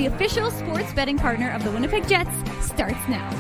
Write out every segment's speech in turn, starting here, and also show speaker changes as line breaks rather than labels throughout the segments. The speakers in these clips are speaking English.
the official sports betting partner of the Winnipeg Jets, starts now.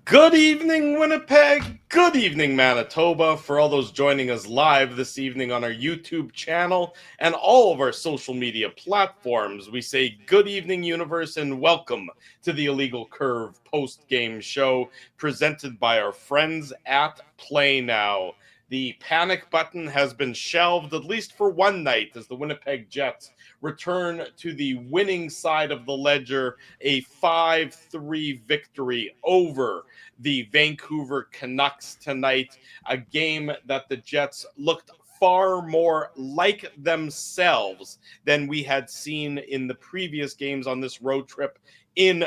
Good evening, Winnipeg. Good evening, Manitoba. For all those joining us live this evening on our YouTube channel and all of our social media platforms, we say good evening, universe, and welcome to the Illegal Curve post-game show presented by our friends at Play Now. The panic button has been shelved, at least for one night, as the Winnipeg Jets return to the winning side of the ledger, a 5-3 victory over the Vancouver Canucks tonight, a game that the Jets looked far more like themselves than we had seen in the previous games on this road trip in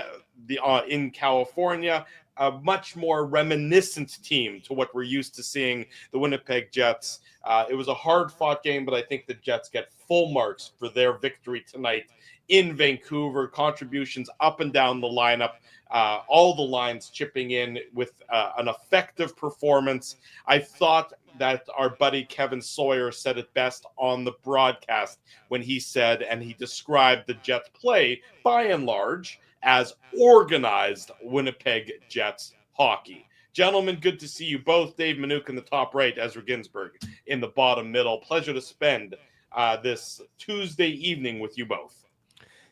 California. A much more reminiscent team to what we're used to seeing the Winnipeg Jets. It was a hard-fought game, but I think the Jets get full marks for their victory tonight in Vancouver. Contributions up and down the lineup, all the lines chipping in with an effective performance. I thought that our buddy Kevin Sawyer said it best on the broadcast when he said, and he described the Jets play, by and large, as organized Winnipeg Jets hockey. Gentlemen, good to see you both. Dave Manuk in the top right, Ezra Ginsburg in the bottom middle. Pleasure to spend this Tuesday evening with you both.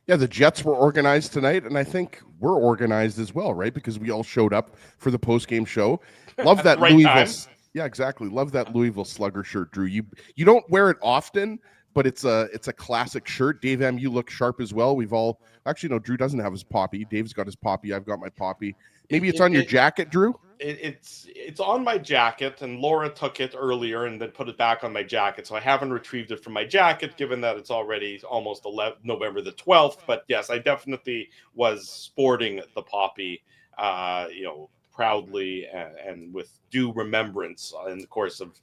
Yeah, the Jets were organized tonight, and I think we're organized as well, right? Because we all showed up for the post-game show. Love that
right
Louisville.
Time.
Yeah, exactly. Love that Louisville Slugger shirt, Drew. You don't wear it often, but it's a classic shirt. Dave M, you look sharp as well. We've all actually no. Drew doesn't have his poppy. Dave's got his poppy. I've got my poppy. Maybe it's on your jacket, Drew.
It's on my jacket, and Laura took it earlier and then put it back on my jacket. So I haven't retrieved it from my jacket, given that it's already almost November the 12th. But yes, I definitely was sporting the poppy, proudly and with due remembrance in the course of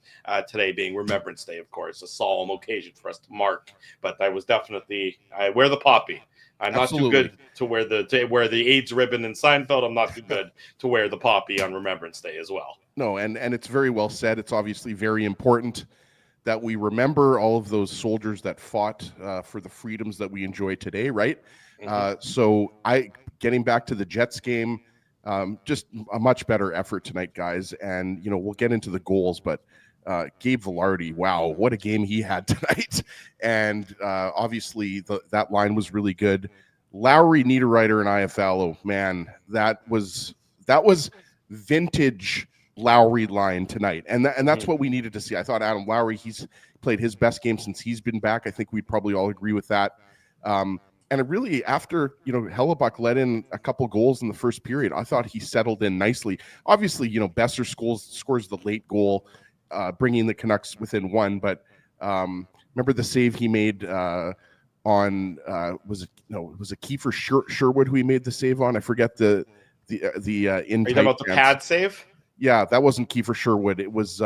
today being Remembrance Day, of course, a solemn occasion for us to mark. But I wear the poppy. I'm
Absolutely.
not too good to wear the AIDS ribbon in Seinfeld. I'm not too good to wear the poppy on Remembrance Day as well.
No, and it's very well said. It's obviously very important that we remember all of those soldiers that fought for the freedoms that we enjoy today, right? Mm-hmm. So getting back to the Jets game, just a much better effort tonight, guys. And, we'll get into the goals, but Gabe Vilardi, wow, what a game he had tonight. And obviously that line was really good. Lowry, Niederreiter, and Iafallo, man, that was vintage Lowry line tonight. And that's what we needed to see. I thought Adam Lowry, he's played his best game since he's been back. I think we'd probably all agree with that. And it really, after, Hellebuck let in a couple goals in the first period, I thought he settled in nicely. Obviously, Besser scores the late goal, bringing the Canucks within one. But remember the save he made on was it Kiefer Sherwood who he made the save on? I forget the in.
Are you talking about the pad save?
Yeah, that wasn't Kiefer Sherwood. It was.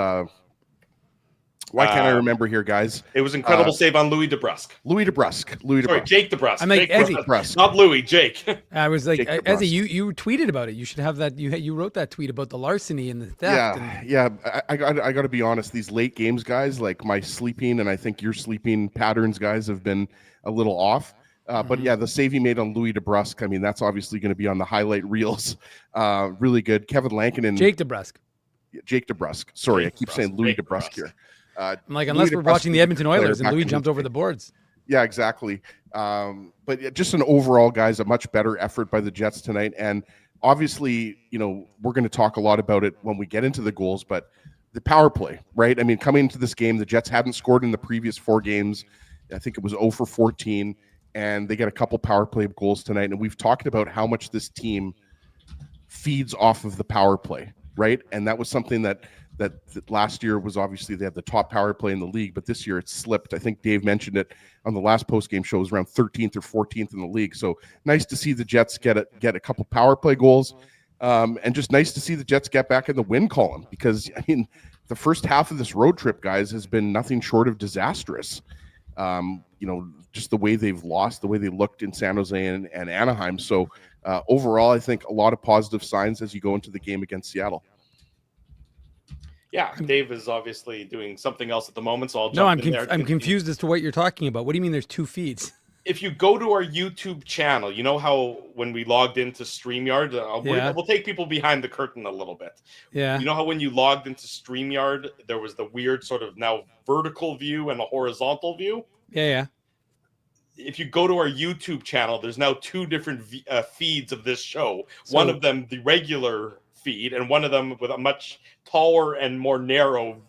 Why can't I remember here, guys?
It was incredible save on Louis DeBrusque.
Sorry,
Jake DeBrusque.
I mean,
DeBrusque.
Not Louis, Jake.
I was like, Ezzy, you tweeted about it. You should have that. You wrote that tweet about the larceny and the theft.
Yeah. I got to be honest. These late games, guys, like my sleeping and I think your sleeping patterns, guys, have been a little off. But yeah, the save he made on Louis DeBrusque, I mean, that's obviously going to be on the highlight reels. Really good. Kevin Lankinen.
Jake DeBrusque.
Sorry, I keep saying Louis DeBrusque here.
I'm like, unless we're watching the Edmonton Oilers and Louis jumped over the boards.
Yeah, exactly. But just an overall, guys, a much better effort by the Jets tonight. And obviously, we're going to talk a lot about it when we get into the goals, but the power play, right? I mean, coming into this game, the Jets hadn't scored in the previous 4 games. I think it was 0 for 14, and they get a couple power play goals tonight. And we've talked about how much this team feeds off of the power play, right? And that was something that last year was obviously they had the top power play in the league, but this year it's slipped. I think Dave mentioned it on the last post-game show. It was around 13th or 14th in the league. So nice to see the Jets get a couple power play goals, and just nice to see the Jets get back in the win column because, I mean, the first half of this road trip, guys, has been nothing short of disastrous. Just the way they've lost, the way they looked in San Jose and Anaheim. So overall, I think a lot of positive signs as you go into the game against Seattle.
Yeah, Dave is obviously doing something else at the moment, so I'll
No,
jump in there.
I'm confused as to what you're talking about. What do you mean there's two feeds?
If you go to our YouTube channel, you know how when we logged into StreamYard, we'll take people behind the curtain a little bit.
Yeah.
You know how when you logged into StreamYard, there was the weird sort of now vertical view and a horizontal view?
Yeah.
If you go to our YouTube channel, there's now two different feeds of this show.
So,
one of them, the regular feed, and one of them with a much taller and more narrow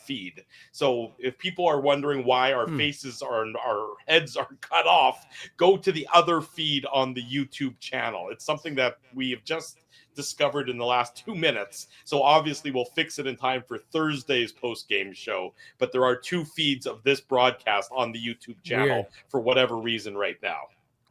feed. So if people are wondering why our faces are, our heads are cut off, go to the other feed on the YouTube channel. It's something that we have just discovered in the last 2 minutes. So obviously we'll fix it in time for Thursday's post-game show. But there are two feeds of this broadcast on the YouTube channel for whatever reason right now.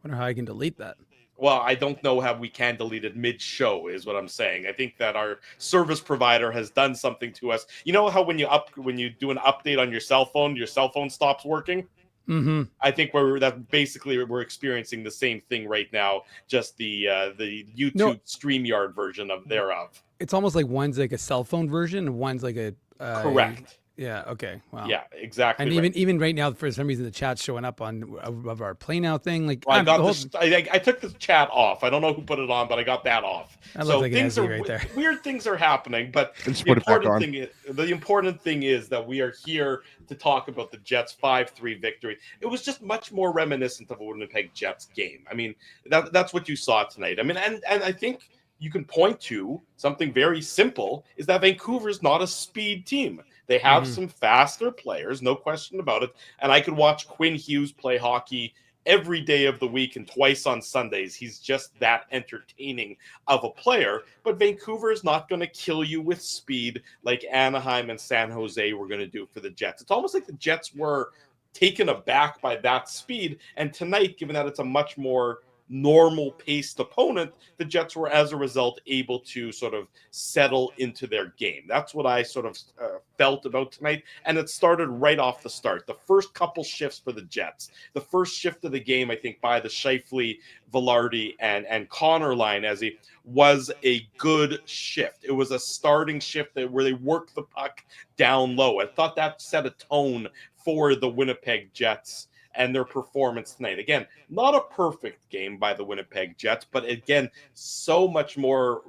I wonder how I can delete that.
Well, I don't know how we can delete it mid-show is what I'm saying. I think that our service provider has done something to us. You know how when you do an update on your cell phone stops working?
Mm-hmm.
I think we're experiencing the same thing right now, just the YouTube StreamYard version thereof.
It's almost like one's like a cell phone version and one's like a
correct.
Yeah. Okay. Wow.
Yeah. Exactly.
And even right now, for some reason, the chat's showing up on of our Play Now thing. Like,
well, I took the chat off. I don't know who put it on, but I got that off.
That looks like things are right there.
Weird things are happening, but the important thing is that we are here to talk about the Jets' 5-3 victory. It was just much more reminiscent of a Winnipeg Jets game. I mean, that's what you saw tonight. I mean, and I think you can point to something very simple is that Vancouver's not a speed team. They have some faster players, no question about it. And I could watch Quinn Hughes play hockey every day of the week and twice on Sundays. He's just that entertaining of a player. But Vancouver is not going to kill you with speed like Anaheim and San Jose were going to do for the Jets. It's almost like the Jets were taken aback by that speed. And tonight, given that it's a much more normal paced opponent, the Jets were as a result able to sort of settle into their game. That's what I sort of felt about tonight, and it started right off the start. The first couple shifts for the Jets, the first shift of the game, I think by the Scheifele, Velarde, and Connor line was a good shift. It was a starting shift where they worked the puck down low. I thought that set a tone for the Winnipeg Jets and their performance tonight. Again, not a perfect game by the Winnipeg Jets, but again, so much more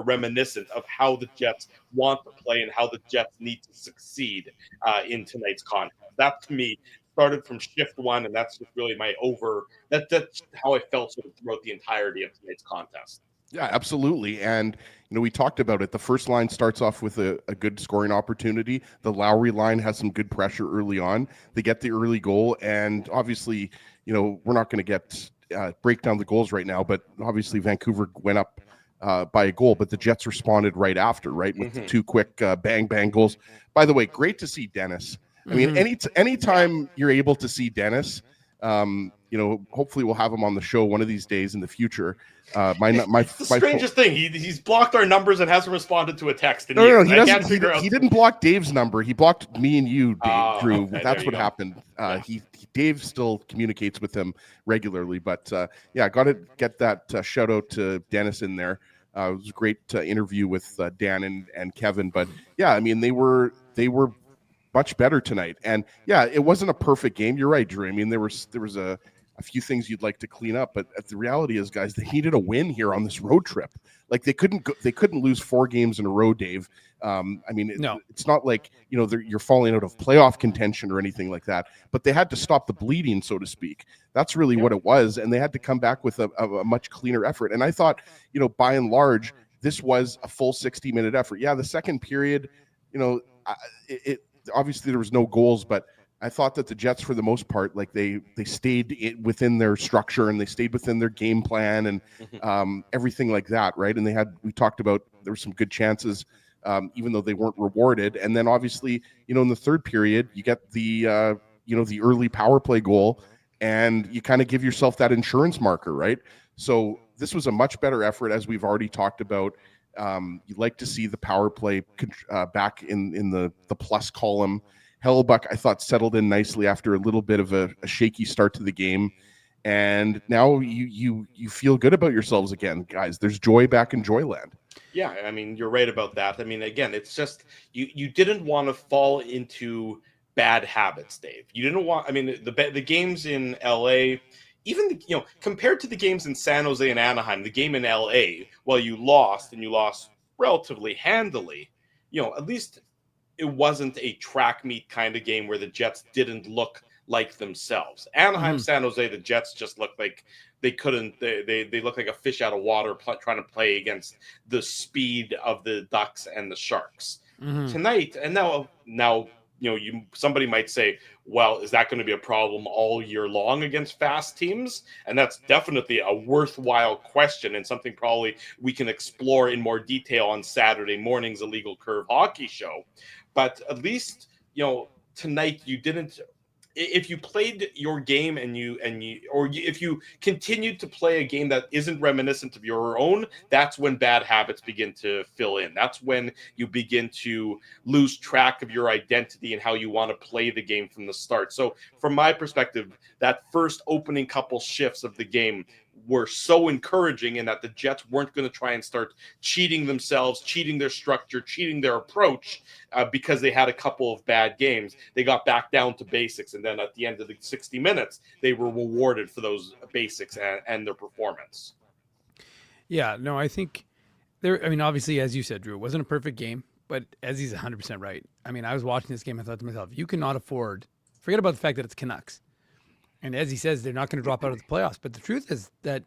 reminiscent of how the Jets want to play and how the Jets need to succeed in tonight's contest. That, to me, started from shift one, and that's just really that's how I felt sort of throughout the entirety of tonight's contest.
Yeah, absolutely. And, we talked about it. The first line starts off with a good scoring opportunity. The Lowry line has some good pressure early on. They get the early goal. And obviously, we're not going to get break down the goals right now, but obviously Vancouver went up by a goal, but the Jets responded right after, right? With the two quick bang, bang goals. By the way, great to see Dennis. I mean, anytime you're able to see Dennis, hopefully we'll have him on the show one of these days in the future. The
strangest thing, he's blocked our numbers and hasn't responded to a text.
He didn't block Dave's number. He blocked me and you, Dave, Drew. Okay, that's what happened. Dave still communicates with him regularly, but got to get that shout out to Dennis in there. It was a great interview with Dan and Kevin, but I mean they were much better tonight. And it wasn't a perfect game. You're right, Drew. I mean, there was a few things you'd like to clean up, but the reality is, guys, they needed a win here on this road trip. Like they couldn't lose 4 games in a row, Dave. It's not like, you're falling out of playoff contention or anything like that, but they had to stop the bleeding, so to speak. That's really what it was. And they had to come back with a much cleaner effort. And I thought, by and large, this was a full 60-minute effort. Yeah. The second period, obviously there was no goals, but I thought that the Jets, for the most part, like they stayed within their structure and they stayed within their game plan and everything like that, right? And we talked about there were some good chances, even though they weren't rewarded. And then obviously, in the third period, you get the early power play goal, and you kind of give yourself that insurance marker, right? So this was a much better effort, as we've already talked about. You'd like to see the power play back in the plus column. Hellebuck, I thought, settled in nicely after a little bit of a shaky start to the game. And now you feel good about yourselves again, guys. There's joy back in Joyland.
Yeah, I mean, you're right about that. I mean, again, it's just you didn't want to fall into bad habits, Dave. You didn't want. I mean, the games in LA, even compared to the games in San Jose and Anaheim, the game in LA, well, you lost and you lost relatively handily. At least it wasn't a track meet kind of game where the Jets didn't look like themselves. Anaheim, San Jose, the Jets just looked like they couldn't. They looked like a fish out of water trying to play against the speed of the Ducks and the Sharks tonight. And now somebody might say, well, is that going to be a problem all year long against fast teams? And that's definitely a worthwhile question, and something probably we can explore in more detail on Saturday morning's Illegal Curve Hockey Show. But at least tonight you didn't. If you played your game if you continued to play a game that isn't reminiscent of your own, that's when bad habits begin to fill in. That's when you begin to lose track of your identity and how you want to play the game from the start. So from my perspective, that first opening couple shifts of the game were so encouraging in that the Jets weren't going to try and start cheating themselves, cheating their structure, cheating their approach because they had a couple of bad games. They got back down to basics, and then at the end of the 60 minutes, they were rewarded for those basics and their performance.
Yeah, no, I think obviously, as you said, Drew, it wasn't a perfect game, but as he's 100% right. I mean, I was watching this game, I thought to myself, you cannot afford, forget about the fact that it's Canucks. And as he says, they're not going to drop out of the playoffs. But the truth is that,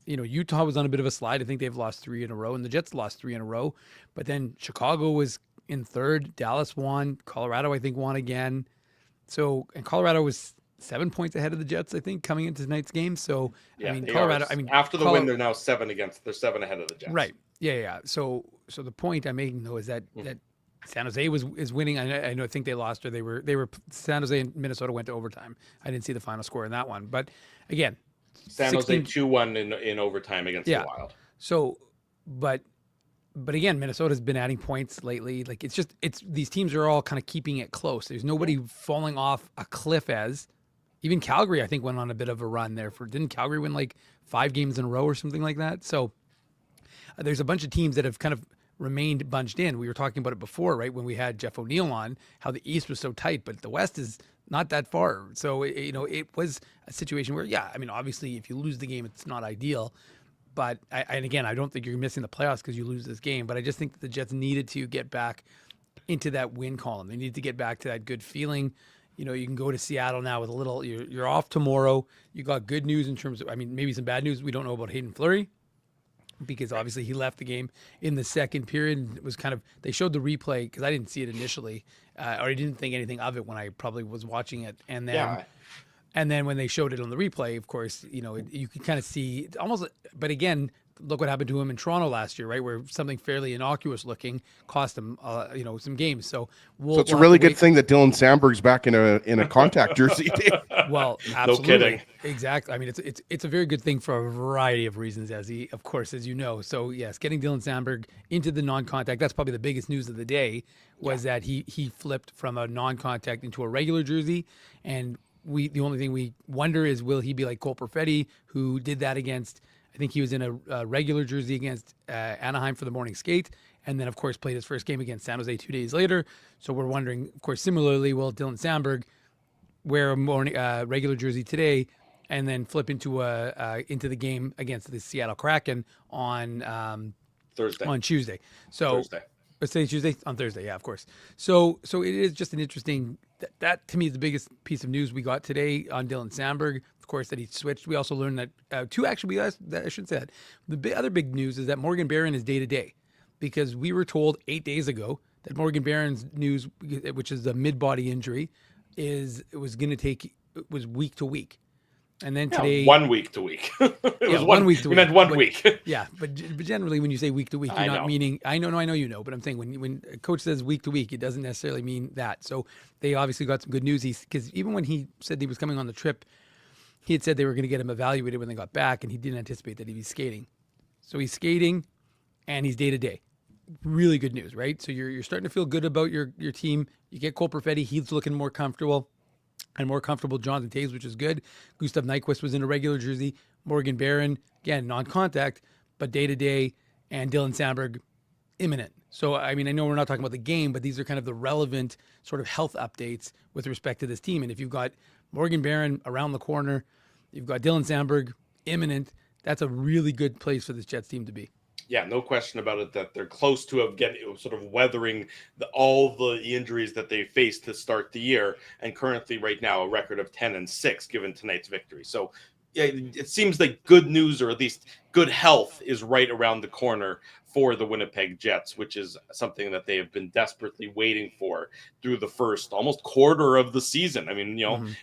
Utah was on a bit of a slide. I think they've lost 3 in a row, and the Jets lost 3 in a row. But then Chicago was in third. Dallas won. Colorado, I think, won again. So, and Colorado was 7 points ahead of the Jets, I think, coming into tonight's game. So,
yeah,
Colorado,
after the win, they're now 7 ahead of the Jets.
Right. Yeah. So the point I'm making, though, is that San Jose is winning. I think they lost, or they were San Jose and Minnesota went to overtime. I didn't see the final score in that one, but again,
San Jose 2-1 in overtime against the Wild.
So, but again, Minnesota's been adding points lately. Like it's these teams are all kind of keeping it close. There's nobody falling off a cliff. As even Calgary, I think, went on a bit of a run there. Didn't Calgary win like 5 games in a row or something like that? So there's a bunch of teams that have kind of remained bunched in. We were talking about it before, right? When we had Jeff O'Neill on, how the East was so tight, but the West is not that far. So, it was a situation where, obviously if you lose the game, it's not ideal. But I don't think you're missing the playoffs because you lose this game. But I just think that the Jets needed to get back into that win column. They needed to get back to that good feeling. You can go to Seattle now with a little, you're off tomorrow. You got good news in terms of, maybe some bad news. We don't know about Hayden Fleury, because obviously he left the game in the second period. It was kind of, they showed the replay because I didn't see it initially, or I didn't think anything of it when I probably was watching it. And then when they showed it on the replay, of course, you could kind of see almost, but again, look what happened to him in Toronto last year, right? Where something fairly innocuous looking cost him, some games. So
it's a really good thing that Dylan Sandberg's back in a contact jersey.
Well, absolutely.
No kidding.
Exactly. It's a very good thing for a variety of reasons, as you know. So yes, getting Dylan Sandberg into the non-contact, that's probably the biggest news of the day, was that he flipped from a non-contact into a regular jersey. And the only thing we wonder is, will he be like Cole Perfetti, who did that against, I think he was in a regular jersey against Anaheim for the morning skate, and then, of course, played his first game against San Jose 2 days later. So we're wondering, of course, similarly, will Dylan Sandberg wear a morning regular jersey today and then flip into the game against the Seattle Kraken on
Thursday,
on Tuesday? So
Thursday.
Let's say Tuesday, on Thursday, yeah, of course. So it is just an interesting, that to me is the biggest piece of news we got today on Dylan Sandberg. Of course, that he switched. We also learned that I should say that. The other big news is that Morgan Barron is day-to-day, because we were told 8 days ago that Morgan Barron's news, which is a mid-body injury, was week to week. And then today,
1 week to week. It was
1 week to week.
You meant 1 week.
Yeah, but generally when you say week to week, you're not meaning. I know but I'm saying when a coach says week to week, it doesn't necessarily mean that. So they obviously got some good news. Because even when he said he was coming on the trip, he had said they were going to get him evaluated when they got back, and he didn't anticipate that he'd be skating. So he's skating, and he's day to day. Really good news, right? So you're starting to feel good about your team. You get Cole Perfetti, he's looking more comfortable. And more comfortable Jonathan Toews, which is good. Gustav Nyquist was in a regular jersey. Morgan Barron, again, non-contact, but day-to-day. and Dylan Sandberg imminent. So, I mean, I know we're not talking about the game, but these are kind of the relevant sort of health updates with respect to this team. And if you've got Morgan Barron around the corner, you've got Dylan Sandberg imminent, that's a really good place for this Jets team to be.
Yeah, no question about it that they're close to sort of weathering all the injuries that they faced to start the year, and currently right now a record of 10-6 given tonight's victory. So yeah, it seems like good news, or at least good health, is right around the corner for the Winnipeg Jets, which is something that they have been desperately waiting for through the first almost quarter of the season. I mean,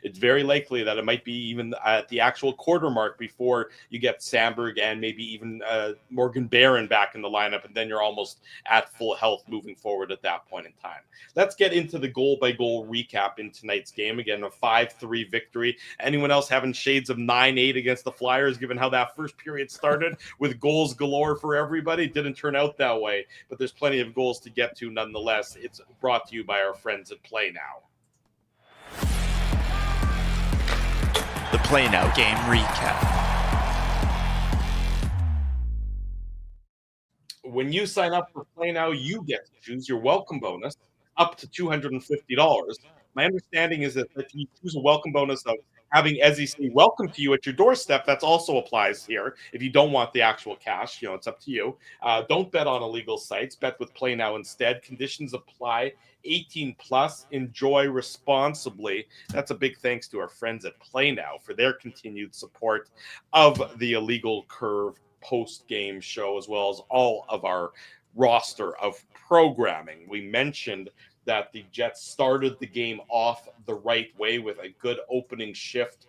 it's very likely that it might be even at the actual quarter mark before you get Sandberg and maybe even Morgan Barron back in the lineup, and then you're almost at full health moving forward at that point in time. Let's get into the goal-by-goal recap in tonight's game. Again, a 5-3 victory. Anyone else having shades of 9-8 against the Flyers, given how that first period started with goals galore for everybody? Didn't turn out that way, but there's plenty of goals to get to nonetheless. It's brought to you by our friends at Play Now.
The Play Now game recap.
When you sign up for Play Now, you get to choose your welcome bonus up to $250. My understanding is that if you choose a welcome bonus of having Ezzy say welcome to you at your doorstep, that also applies here. If you don't want the actual cash, it's up to you. Don't bet on illegal sites. Bet with Play Now instead. Conditions apply. 18 plus. Enjoy responsibly. That's a big thanks to our friends at Play Now for their continued support of the Illegal Curve post-game show, as well as all of our roster of programming. We mentioned that the Jets started the game off the right way with a good opening shift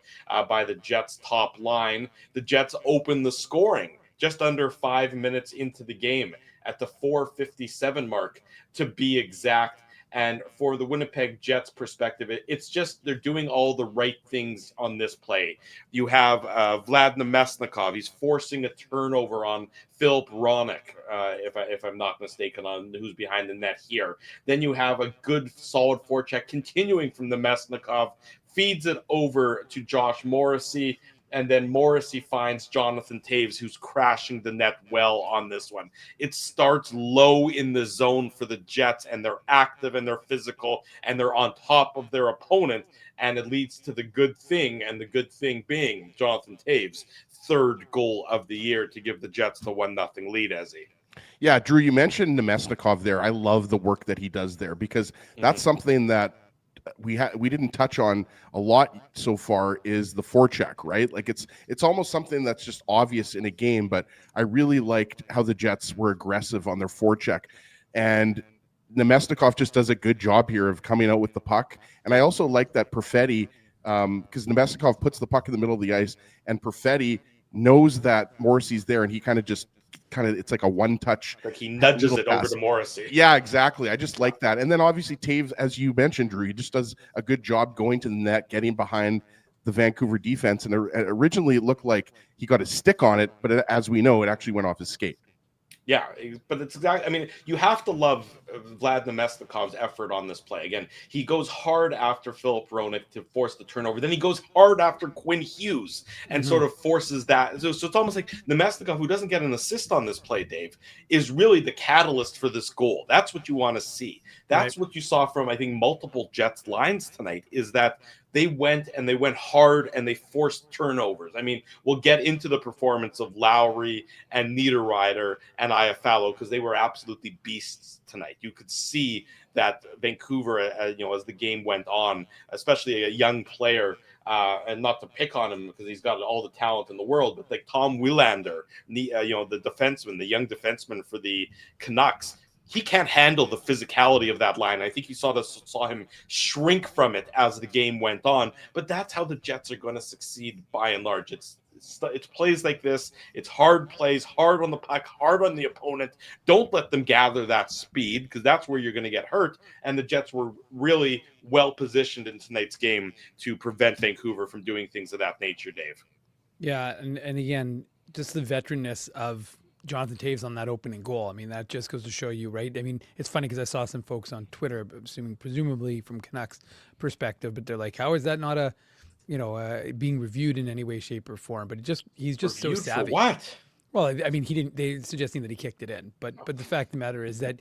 by the Jets top line. The Jets opened the scoring just under 5 minutes into the game at the 4:57 mark, to be exact. And for the Winnipeg Jets perspective, it's just they're doing all the right things on this play. You have Vlad Nemesnikov. He's forcing a turnover on Philip Roenick, if I'm not mistaken, on who's behind the net here. Then you have a good, solid forecheck continuing from Nemesnikov, feeds it over to Josh Morrissey, and then Morrissey finds Jonathan Taves, who's crashing the net well on this one. It starts low in the zone for the Jets, and they're active and they're physical and they're on top of their opponent, and it leads to the good thing, and the good thing being Jonathan Taves' third goal of the year to give the Jets the 1-0 lead, Ezzy.
Yeah, Drew, you mentioned Nemesnikov there. I love the work that he does there, because that's something that we didn't touch on a lot so far, is the forecheck, right? Like it's almost something that's just obvious in a game, but I really liked how the Jets were aggressive on their forecheck, and Nemesnikov just does a good job here of coming out with the puck. And I also like that Perfetti, because Nemesnikov puts the puck in the middle of the ice, and Perfetti knows that Morrissey's there, and he it's like a one-touch.
Like he nudges it over to Morrissey.
Yeah, exactly. I just like that. And then obviously Taves, as you mentioned, Drew, he just does a good job going to the net, getting behind the Vancouver defense. And originally it looked like he got a stick on it, but as we know, it actually went off his skate.
Yeah, but it's exactly. I mean, you have to love Vlad Nemesnikov's effort on this play. Again, he goes hard after Philip Roenick to force the turnover. Then he goes hard after Quinn Hughes and sort of forces that. So it's almost like Nemesnikov, who doesn't get an assist on this play, Dave, is really the catalyst for this goal. That's what you want to see. That's what you saw from, I think, multiple Jets lines tonight, is that they went hard and they forced turnovers. I mean, we'll get into the performance of Lowry and Niederreiter and Iafallo, because they were absolutely beasts tonight. You could see that Vancouver, as the game went on, especially a young player, and not to pick on him because he's got all the talent in the world, but like Tom Willander, the defenseman, the young defenseman for the Canucks, he can't handle the physicality of that line. I think you saw him shrink from it as the game went on. But that's how the Jets are going to succeed by and large. It's plays like this. It's hard plays, hard on the puck, hard on the opponent. Don't let them gather that speed, because that's where you're going to get hurt. And the Jets were really well positioned in tonight's game to prevent Vancouver from doing things of that nature, Dave.
Yeah, and again, just the veteranness of Jonathan Taves on that opening goal. I mean, that just goes to show you, right? I mean, it's funny because I saw some folks on Twitter, presumably from Canucks perspective, but they're like, how is that not being reviewed in any way, shape, or form? But he's just
Reviewed
so savvy.
For what?
Well, I mean, he didn't. They're suggesting that he kicked it in, but the fact of the matter is that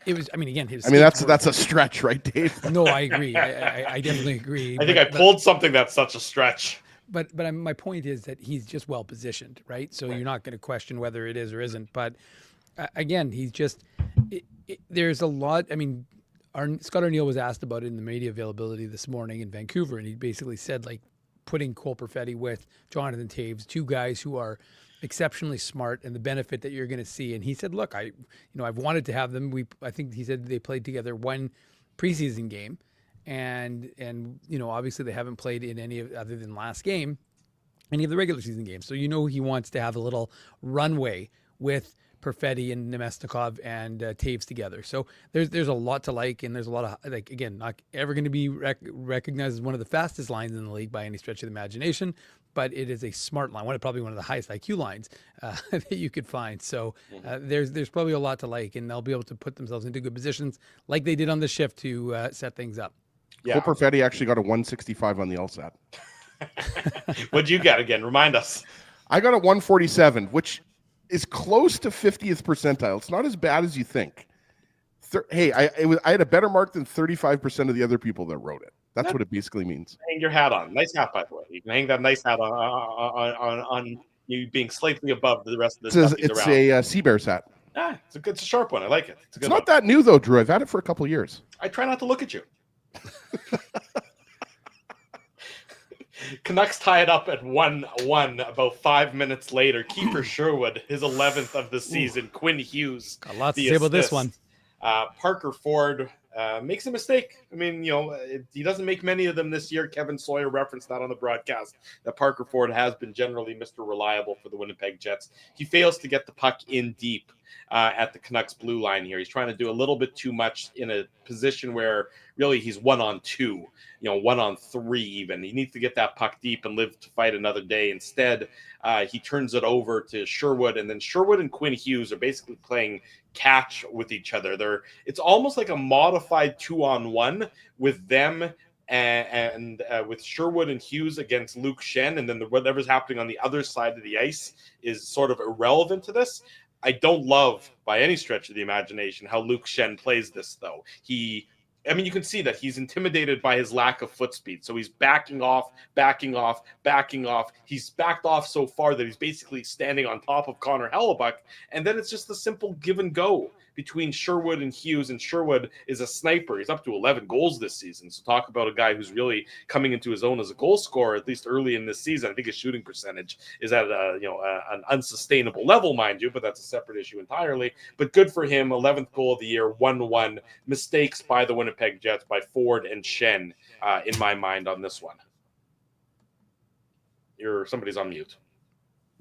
it was. I mean, again, his.
I mean, that's a stretch, right, Dave?
No, I agree. I definitely agree.
I think I pulled something that's such a stretch.
But my point is that he's just well positioned, right? So you're not going to question whether it is or isn't. But again, he's just. There's a lot. I mean, Scott Arniel was asked about it in the media availability this morning in Vancouver, and he basically said like putting Cole Perfetti with Jonathan Taves, two guys who are exceptionally smart, and the benefit that you're going to see. And he said, look, I've wanted to have them. I think he said they played together one preseason game, and obviously they haven't played in any of, other than last game, any of the regular season games. So he wants to have a little runway with Perfetti and Nemesnikov and Taves together. So there's a lot to like, and there's a lot of, like, again, not ever going to be recognized as one of the fastest lines in the league by any stretch of the imagination, but it is a smart line, probably one of the highest IQ lines that you could find. So there's probably a lot to like, and they'll be able to put themselves into good positions like they did on the shift to set things up.
Yeah.
Cole Perfetti actually got a 165 on the LSAT.
What'd you get again? Remind us.
I got a 147, which is close to 50th percentile. It's not as bad as you think. I had a better mark than 35% of the other people that wrote it. That's what it basically means.
Hang your hat on. Nice hat, by the way. You can hang that nice hat on you being slightly above the rest of the stuff.
It's a Sea Bears hat.
It's a sharp one. I like it.
It's not that new, though, Drew. I've had it for a couple of years.
I try not to look at you. Canucks tie it up at 1-1 about 5 minutes later. Keeper Sherwood, his 11th of the season. Quinn Hughes.
Got lots to say about this one.
Parker Ford makes a mistake. I mean, he doesn't make many of them this year. Kevin Sawyer referenced that on the broadcast, that Parker Ford has been generally Mr. Reliable for the Winnipeg Jets. He fails to get the puck in deep at the Canucks blue line here. He's trying to do a little bit too much in a position where really he's 1-on-2, 1-on-3 even. He needs to get that puck deep and live to fight another day. Instead, he turns it over to Sherwood, and then Sherwood and Quinn Hughes are basically playing catch with each other. It's almost like a modified 2-on-1 with them and with Sherwood and Hughes against Luke Shen, and then whatever's happening on the other side of the ice is sort of irrelevant to this. I don't love, by any stretch of the imagination, how Luke Shen plays this, though. You can see that he's intimidated by his lack of foot speed. So he's backing off. He's backed off so far that he's basically standing on top of Connor Hellebuck. And then it's just a simple give and go between Sherwood and Hughes. And Sherwood is a sniper. He's up to 11 goals this season. So talk about a guy who's really coming into his own as a goal scorer, at least early in this season. I think his shooting percentage is at an unsustainable level, mind you, but that's a separate issue entirely. But good for him. 11th goal of the year, 1-1. Mistakes by the Winnipeg Jets by Ford and Shen, in my mind, on this one. Somebody's on mute.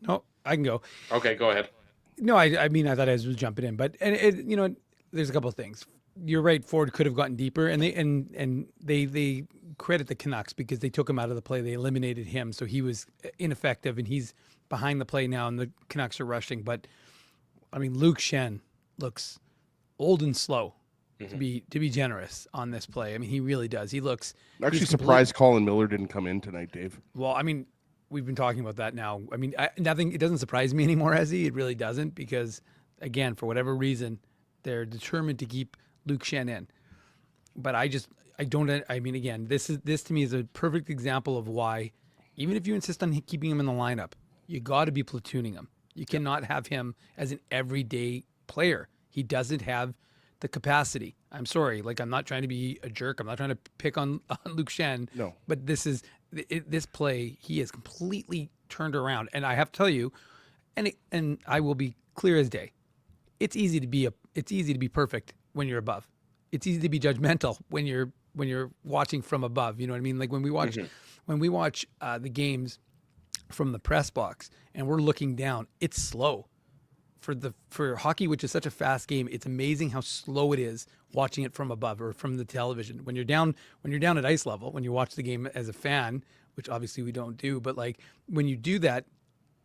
No, I can go.
Okay, go ahead.
No, I mean, I thought I was jumping in, but there's a couple of things. You're right. Ford could have gotten deeper, and they credit the Canucks because they took him out of the play. They eliminated him, so he was ineffective, and he's behind the play now, and the Canucks are rushing. But I mean, Luke Shen looks old and slow, to be generous on this play. I mean, he really does. He looks.
I'm actually surprised Colin Miller didn't come in tonight, Dave.
Well, I mean, we've been talking about that now. I mean, it doesn't surprise me anymore, Ezzy. It really doesn't, because, again, for whatever reason, they're determined to keep Luke Shen in. But again, this to me is a perfect example of why, even if you insist on keeping him in the lineup, you got to be platooning him. You cannot have him as an everyday player. He doesn't have the capacity. I'm sorry. Like, I'm not trying to be a jerk. I'm not trying to pick on Luke Shen.
No.
But this play, he is completely turned around. And I have to tell you, and I will be clear as day, it's easy to be perfect when you're above. It's easy to be judgmental when you're watching from above. You know what I mean? Like when we watch the games from the press box and we're looking down, it's slow. For hockey, which is such a fast game, it's amazing how slow it is watching it from above or from the television. When you're down at ice level, when you watch the game as a fan, which obviously we don't do, but like when you do that,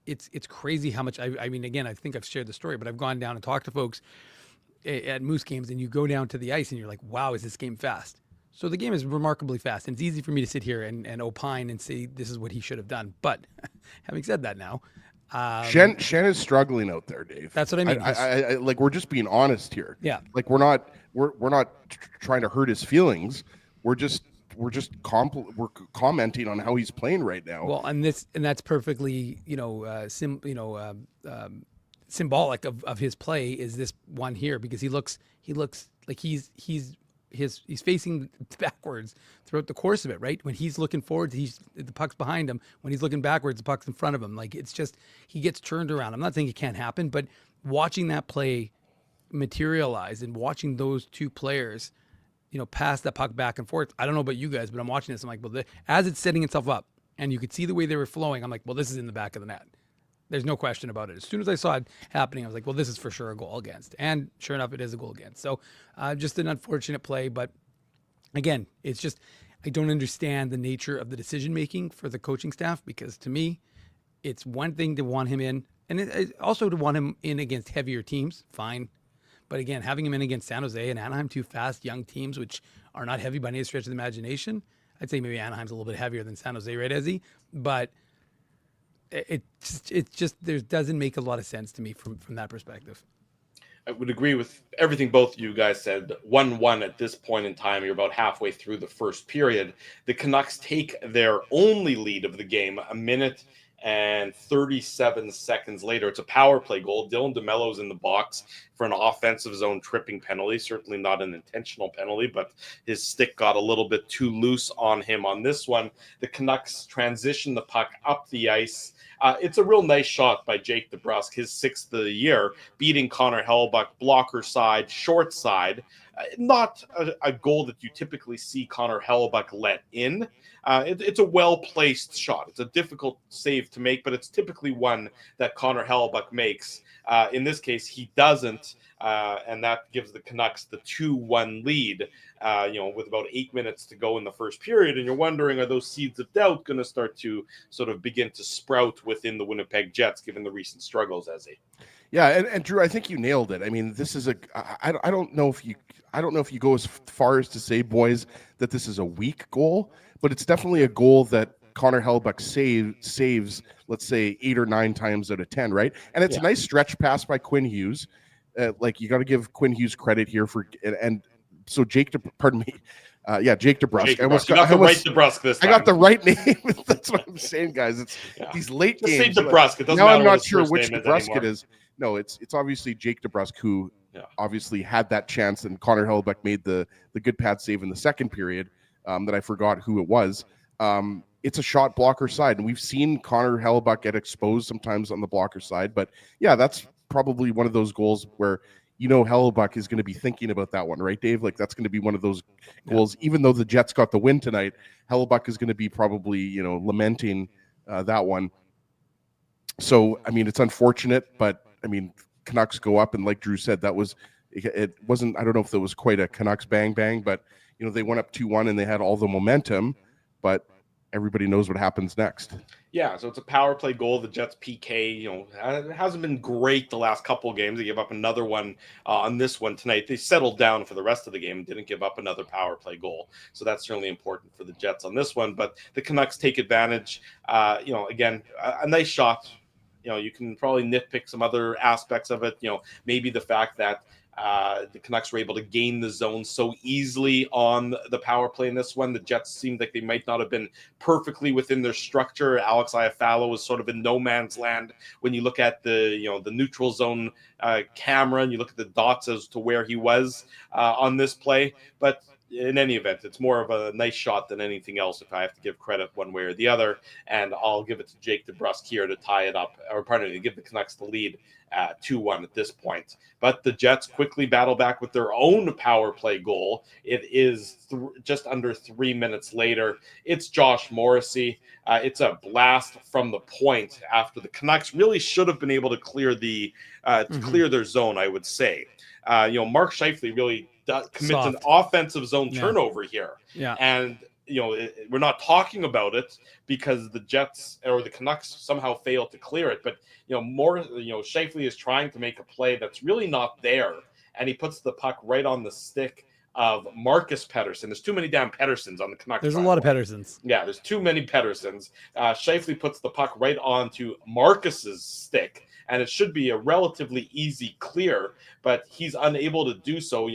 it's crazy how much. I mean, again, I think I've shared the story, but I've gone down and talked to folks at Moose games, and you go down to the ice and you're like, wow, is this game fast? So the game is remarkably fast, and it's easy for me to sit here and opine and say this is what he should have done. But having said that, now
Shen is struggling out there, Dave.
That's what I mean.
I like, we're just being honest here.
Yeah.
Like, we're not trying to hurt his feelings. We're commenting on how he's playing right now.
Well, and that's perfectly, symbolic of his play is this one here, because he looks like he's facing backwards throughout the course of it, right? When he's looking forward, the puck's behind him. When he's looking backwards, the puck's in front of him. Like, it's just, he gets turned around. I'm not saying it can't happen, but watching that play materialize and watching those two players, pass that puck back and forth. I don't know about you guys, but I'm watching this. I'm like, well, as it's setting itself up and you could see the way they were flowing, I'm like, well, this is in the back of the net. There's no question about it. As soon as I saw it happening, I was like, well, this is for sure a goal against. And sure enough, it is a goal against. So just an unfortunate play. But again, it's just, I don't understand the nature of the decision-making for the coaching staff, because to me, it's one thing to want him in, and it also to want him in against heavier teams, fine. But again, having him in against San Jose and Anaheim, two fast, young teams, which are not heavy by any stretch of the imagination. I'd say maybe Anaheim's a little bit heavier than San Jose, right, Ezzy? But it just there doesn't make a lot of sense to me from that perspective.
I would agree with everything both of you guys said. 1-1 at this point in time. You're about halfway through the first period. The Canucks take their only lead of the game a minute and 37 seconds later. It's a power play goal. Dylan DeMello's in the box for an offensive zone tripping penalty. Certainly not an intentional penalty, but his stick got a little bit too loose on him on this one. The Canucks transition the puck up the ice. It's a real nice shot by Jake DeBrusk, his sixth of the year, beating Connor Hellebuyck, blocker side, short side. Not a goal that you typically see Connor Hellebuyck let in. It's a well-placed shot. It's a difficult save to make, but it's typically one that Connor Hellebuyck makes. In this case, he doesn't, and that gives the Canucks the 2-1 lead, with about 8 minutes to go in the first period. And you're wondering, are those seeds of doubt going to start to sort of begin to sprout within the Winnipeg Jets, given the recent struggles, Ezzy?
Yeah, and Drew, I think you nailed it. I mean, this is I don't know if you go as far as to say, boys, that this is a weak goal, but it's definitely a goal that Connor Hellebuyck saves, let's say 8 or 9 times out of 10, right? And it's a nice stretch pass by Quinn Hughes. Like, you got to give Quinn Hughes credit here and so Jake DeBrusk. Jake DeBrusk.
DeBrusk this time.
I got the right name. That's what I'm saying, guys. It's these late
Just
games.
say DeBrusk. It doesn't
now
matter
I'm not sure which DeBrusk
it
is. No, it's obviously Jake DeBrusk, who obviously had that chance, and Connor Hellebuyck made the good pad save in the second period that I forgot who it was. It's a shot blocker side, and we've seen Connor Hellebuyck get exposed sometimes on the blocker side. But yeah, that's probably one of those goals where Hellebuyck is going to be thinking about that one, right, Dave? Like, that's going to be one of those goals. Even though the Jets got the win tonight, Hellebuyck is going to be probably lamenting that one. So I mean, it's unfortunate, but I mean, Canucks go up, and like Drew said, it wasn't. I don't know if it was quite a Canucks bang bang, but they went up 2-1 and they had all the momentum, but everybody knows what happens next.
Yeah, so it's a power play goal. The Jets PK, it hasn't been great the last couple of games. They gave up another one on this one tonight. They settled down for the rest of the game and didn't give up another power play goal. So that's certainly important for the Jets on this one. But the Canucks take advantage. Again, a nice shot. You can probably nitpick some other aspects of it. Maybe the fact that the Canucks were able to gain the zone so easily on the power play in this one. The Jets seemed like they might not have been perfectly within their structure. Alex Iafallo was sort of in no man's land when you look at the neutral zone camera and you look at the dots as to where he was on this play. But in any event, it's more of a nice shot than anything else, if I have to give credit one way or the other. And I'll give it to Jake DeBrusk here to tie it up, or pardon me, to give the Canucks the lead at 2-1 at this point. But the Jets quickly battle back with their own power play goal. It is just under 3 minutes later. It's Josh Morrissey. It's a blast from the point after the Canucks really should have been able to clear clear their zone, I would say. Mark Scheifele really commits an offensive zone turnover here. Yeah. And, we're not talking about it because the Jets or the Canucks somehow failed to clear it. But, Scheifele is trying to make a play that's really not there. And he puts the puck right on the stick of Marcus Pettersson. There's too many damn Petterssons on the Canucks.
There's a
by
lot
the
of
way.
Petterssons.
Yeah, there's too many Petterssons. Scheifele puts the puck right onto Marcus's stick, and it should be a relatively easy clear, but he's unable to do so.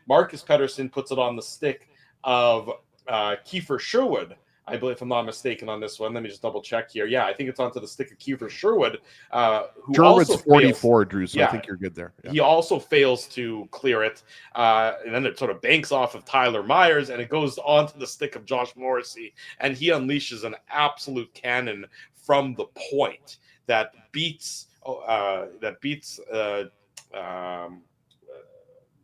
Marcus Pettersson puts it on the stick of Kiefer Sherwood, I believe, if I'm not mistaken on this one. Let me just double check here. Yeah, I think it's onto the stick of Kiefer Sherwood, who
Sherwood's
also
44, Drew, so
Yeah.
I think you're good there. Yeah.
He also fails to clear it, and then it sort of banks off of Tyler Myers, and it goes onto the stick of Josh Morrissey, and he unleashes an absolute cannon from the point that beats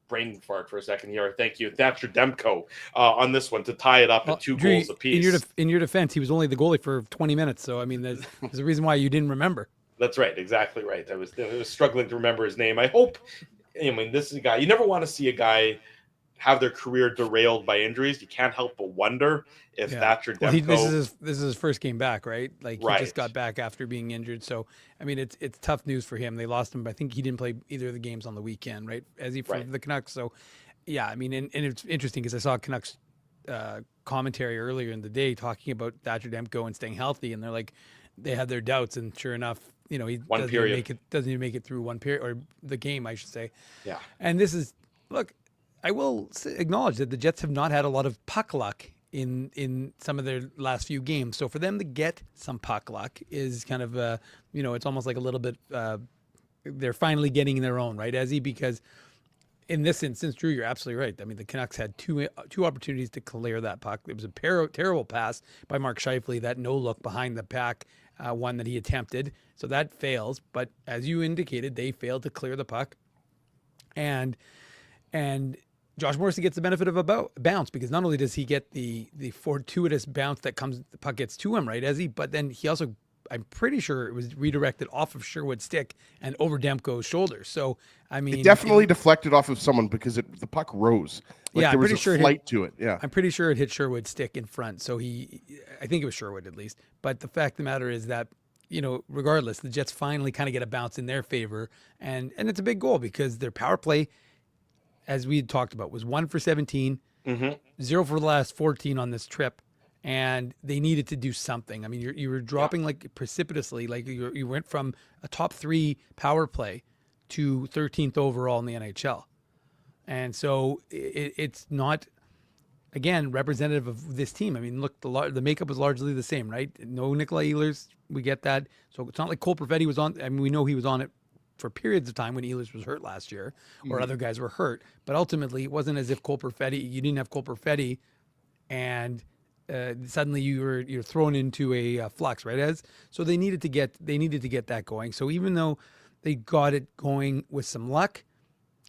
brain fart for a second here. Thank you, Thatcher Demko, on this one to tie it up at 2
Drew,
goals apiece.
In your defense, he was only the goalie for 20 minutes. So, I mean, there's a reason why you didn't remember.
That's right, exactly right. I was struggling to remember his name. I hope. I mean, this is a guy you never want to see a guy have their career derailed by injuries. You can't help but wonder if Thatcher Demko.
This is his first game back, right? Like he
Right.
just got back after being injured. So I mean, it's tough news for him. They lost him. I think he didn't play either of the games on the weekend, right? As he for
Right.
the Canucks. So yeah, I mean, and it's interesting because I saw Canucks commentary earlier in the day talking about Thatcher Demko and staying healthy, and they're like they had their doubts, and sure enough, he doesn't even make it through one period or the game, I should say.
Yeah.
And this is look. I will acknowledge that the Jets have not had a lot of puck luck in some of their last few games. So for them to get some puck luck is kind of, it's almost like a little bit, they're finally getting their own, right, Ezzy? Because in this instance, Drew, you're absolutely right. I mean, the Canucks had two opportunities to clear that puck. It was a terrible pass by Mark Scheifele, that no-look behind the pack, one that he attempted. So that fails. But as you indicated, they failed to clear the puck. And Josh Morrissey gets the benefit of a bounce because not only does he get the fortuitous bounce that the puck gets to him, right, Ezzy, but then he also, I'm pretty sure it was redirected off of Sherwood's stick and over Demko's shoulder. So, I mean,
It definitely deflected off of someone because the puck rose. Like,
Yeah,
there
I'm
was
pretty
a
sure it
flight to it. Yeah.
I'm pretty sure it hit Sherwood's stick in front. So I think it was Sherwood at least. But the fact of the matter is that, regardless, the Jets finally kind of get a bounce in their favor. And it's a big goal because their power play, as we had talked about, was 1 for 17, 0 for the last 14 on this trip, and they needed to do something. I mean, you were dropping like precipitously, like you went from a top 3 power play to 13th overall in the NHL, and so it's not, again, representative of this team. I mean, look, the makeup was largely the same, right? No Nikolai Ehlers, we get that. So it's not like Cole Perfetti was on. I mean, we know he was on it for periods of time when Ehlers was hurt last year or other guys were hurt. But ultimately, it wasn't as if you didn't have Cole Perfetti and suddenly you're thrown into a flux, right? So they needed to get that going. So even though they got it going with some luck,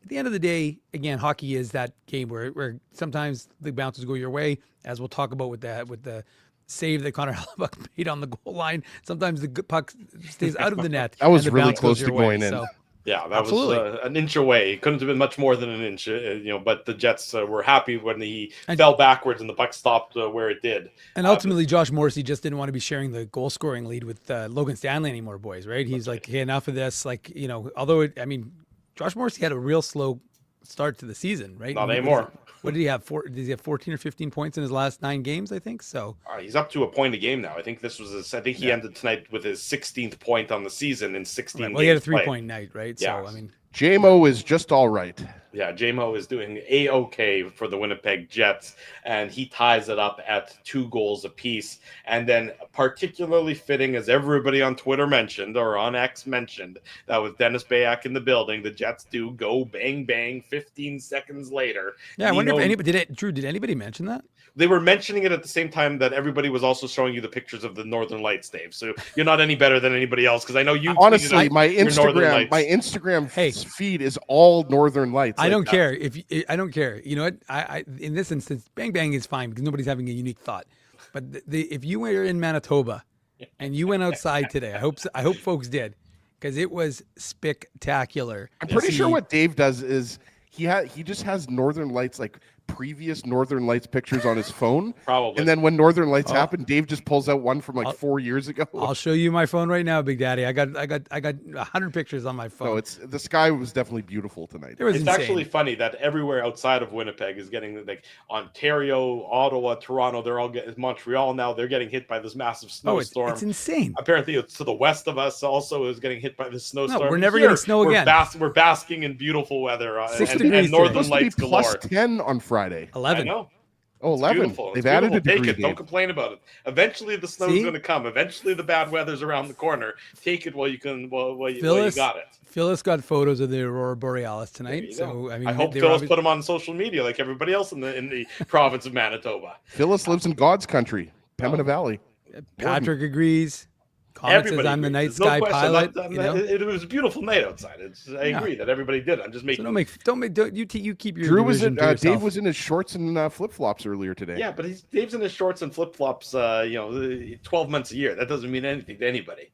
at the end of the day, again, hockey is that game where sometimes the bounces go your way, as we'll talk about with the save that Connor Hellebuck made on the goal line. Sometimes the puck stays out of the net.
That was
and the
really
bounce goes
close to
your way.
going in.
So,
Yeah, that
Absolutely.
was an inch away. It couldn't have been much more than an inch, but the Jets were happy when he fell backwards and the puck stopped where it did.
and ultimately, Josh Morrissey just didn't want to be sharing the goal scoring lead with Logan Stanley anymore, boys, right? He's like, hey, enough of this. Like, although, Josh Morrissey had a real slow start to the season, right?
Not anymore.
What did he have? Did he have 14 or 15 points in his last 9 games, I think? So
He's up to a point a game now. I think he ended tonight with his 16th point on the season in 16 games.
well, he had a
played.
3-point night, right?
Yeah.
So,
JMO is just all right.
Yeah, JMO is doing A-OK for the Winnipeg Jets, and he ties it up at 2 goals apiece. And then particularly fitting, as everybody on Twitter mentioned, or on X mentioned, that with Dennis Bayak in the building, the Jets do go bang, bang 15 seconds later.
yeah, I wonder
Nino-
if anybody did anybody mention that?
They were mentioning it at the same time that everybody was also showing you the pictures of the Northern Lights, Dave. So you're not any better than anybody else, because I know you
Honestly,
tweeted
my
your Northern
Instagram
Lights.
feed is all Northern Lights.
I don't care I don't care. You know what? I in this instance, bang bang is fine because nobody's having a unique thought. But if you were in Manitoba and you went outside today, I hope folks did, because it was spectacular.
I'm pretty sure what Dave does is he just has Northern Lights like previous Northern Lights pictures on his phone.
Probably.
And then when Northern Lights happened, Dave just pulls out one from like 4 years ago.
I'll show you my phone right now, Big Daddy. I got 100 pictures on my phone.
No, the sky was definitely beautiful tonight.
It was
It's
insane.
actually funny that everywhere outside of Winnipeg is getting, like Ontario, Ottawa, Toronto, they're all getting, Montreal now, they're getting hit by this massive snowstorm.
It's insane.
Apparently, it's to the west of us also is getting hit by this snowstorm.
we're never getting snow again.
We're basking in beautiful weather
Six
and
degrees
Northern
Supposed to be
Lights
plus
galore.
10 on Friday.
11.
I know.
Oh,
It's
11.
beautiful.
They've
It's
added
beautiful.
a degree.
Take it. Don't
Dave.
complain about it. Eventually, the snow's
See?
going to come. Eventually, the bad weather's around the corner. Take it while you can. While you
Phyllis
got it.
Phyllis got photos of the Aurora Borealis
There
tonight.
you
So
go.
I mean,
I hope
they were
Phyllis put them on social media like everybody else in the province of Manitoba.
Phyllis lives in God's country, Pembina Valley.
Patrick agrees. Comment says
Everybody
I'm the
agrees.
night
There's no
sky
question.
pilot.
That-
You know?
it was a beautiful night outside. I agree that everybody did. I'm just
So
making.
you keep your
Drew was
derision
in.
to
Dave
yourself.
was in his shorts and flip flops earlier today.
Yeah, but Dave's in his shorts and flip flops. 12 months a year. That doesn't mean anything to anybody.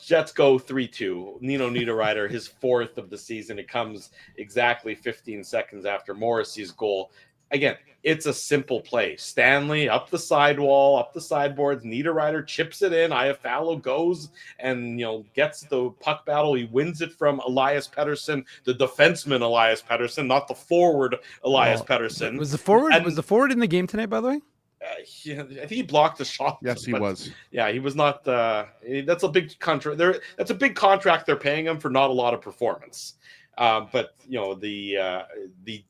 Jets go 3-2. Nino Niederreiter, his fourth of the season. It comes exactly 15 seconds after Morrissey's goal. Again, it's a simple play. Stanley up the sidewall, up the sideboards. Niederreiter chips it in. Iafallo goes and gets the puck battle. He wins it from Elias Pettersson, the defenseman Elias Pettersson, not the forward Elias Pettersson.
Was the forward in the game tonight, by the way?
I think he blocked the shot.
Yes, he was.
Yeah, he was not. That's a big contract. That's a big contract they're paying him for not a lot of performance. But the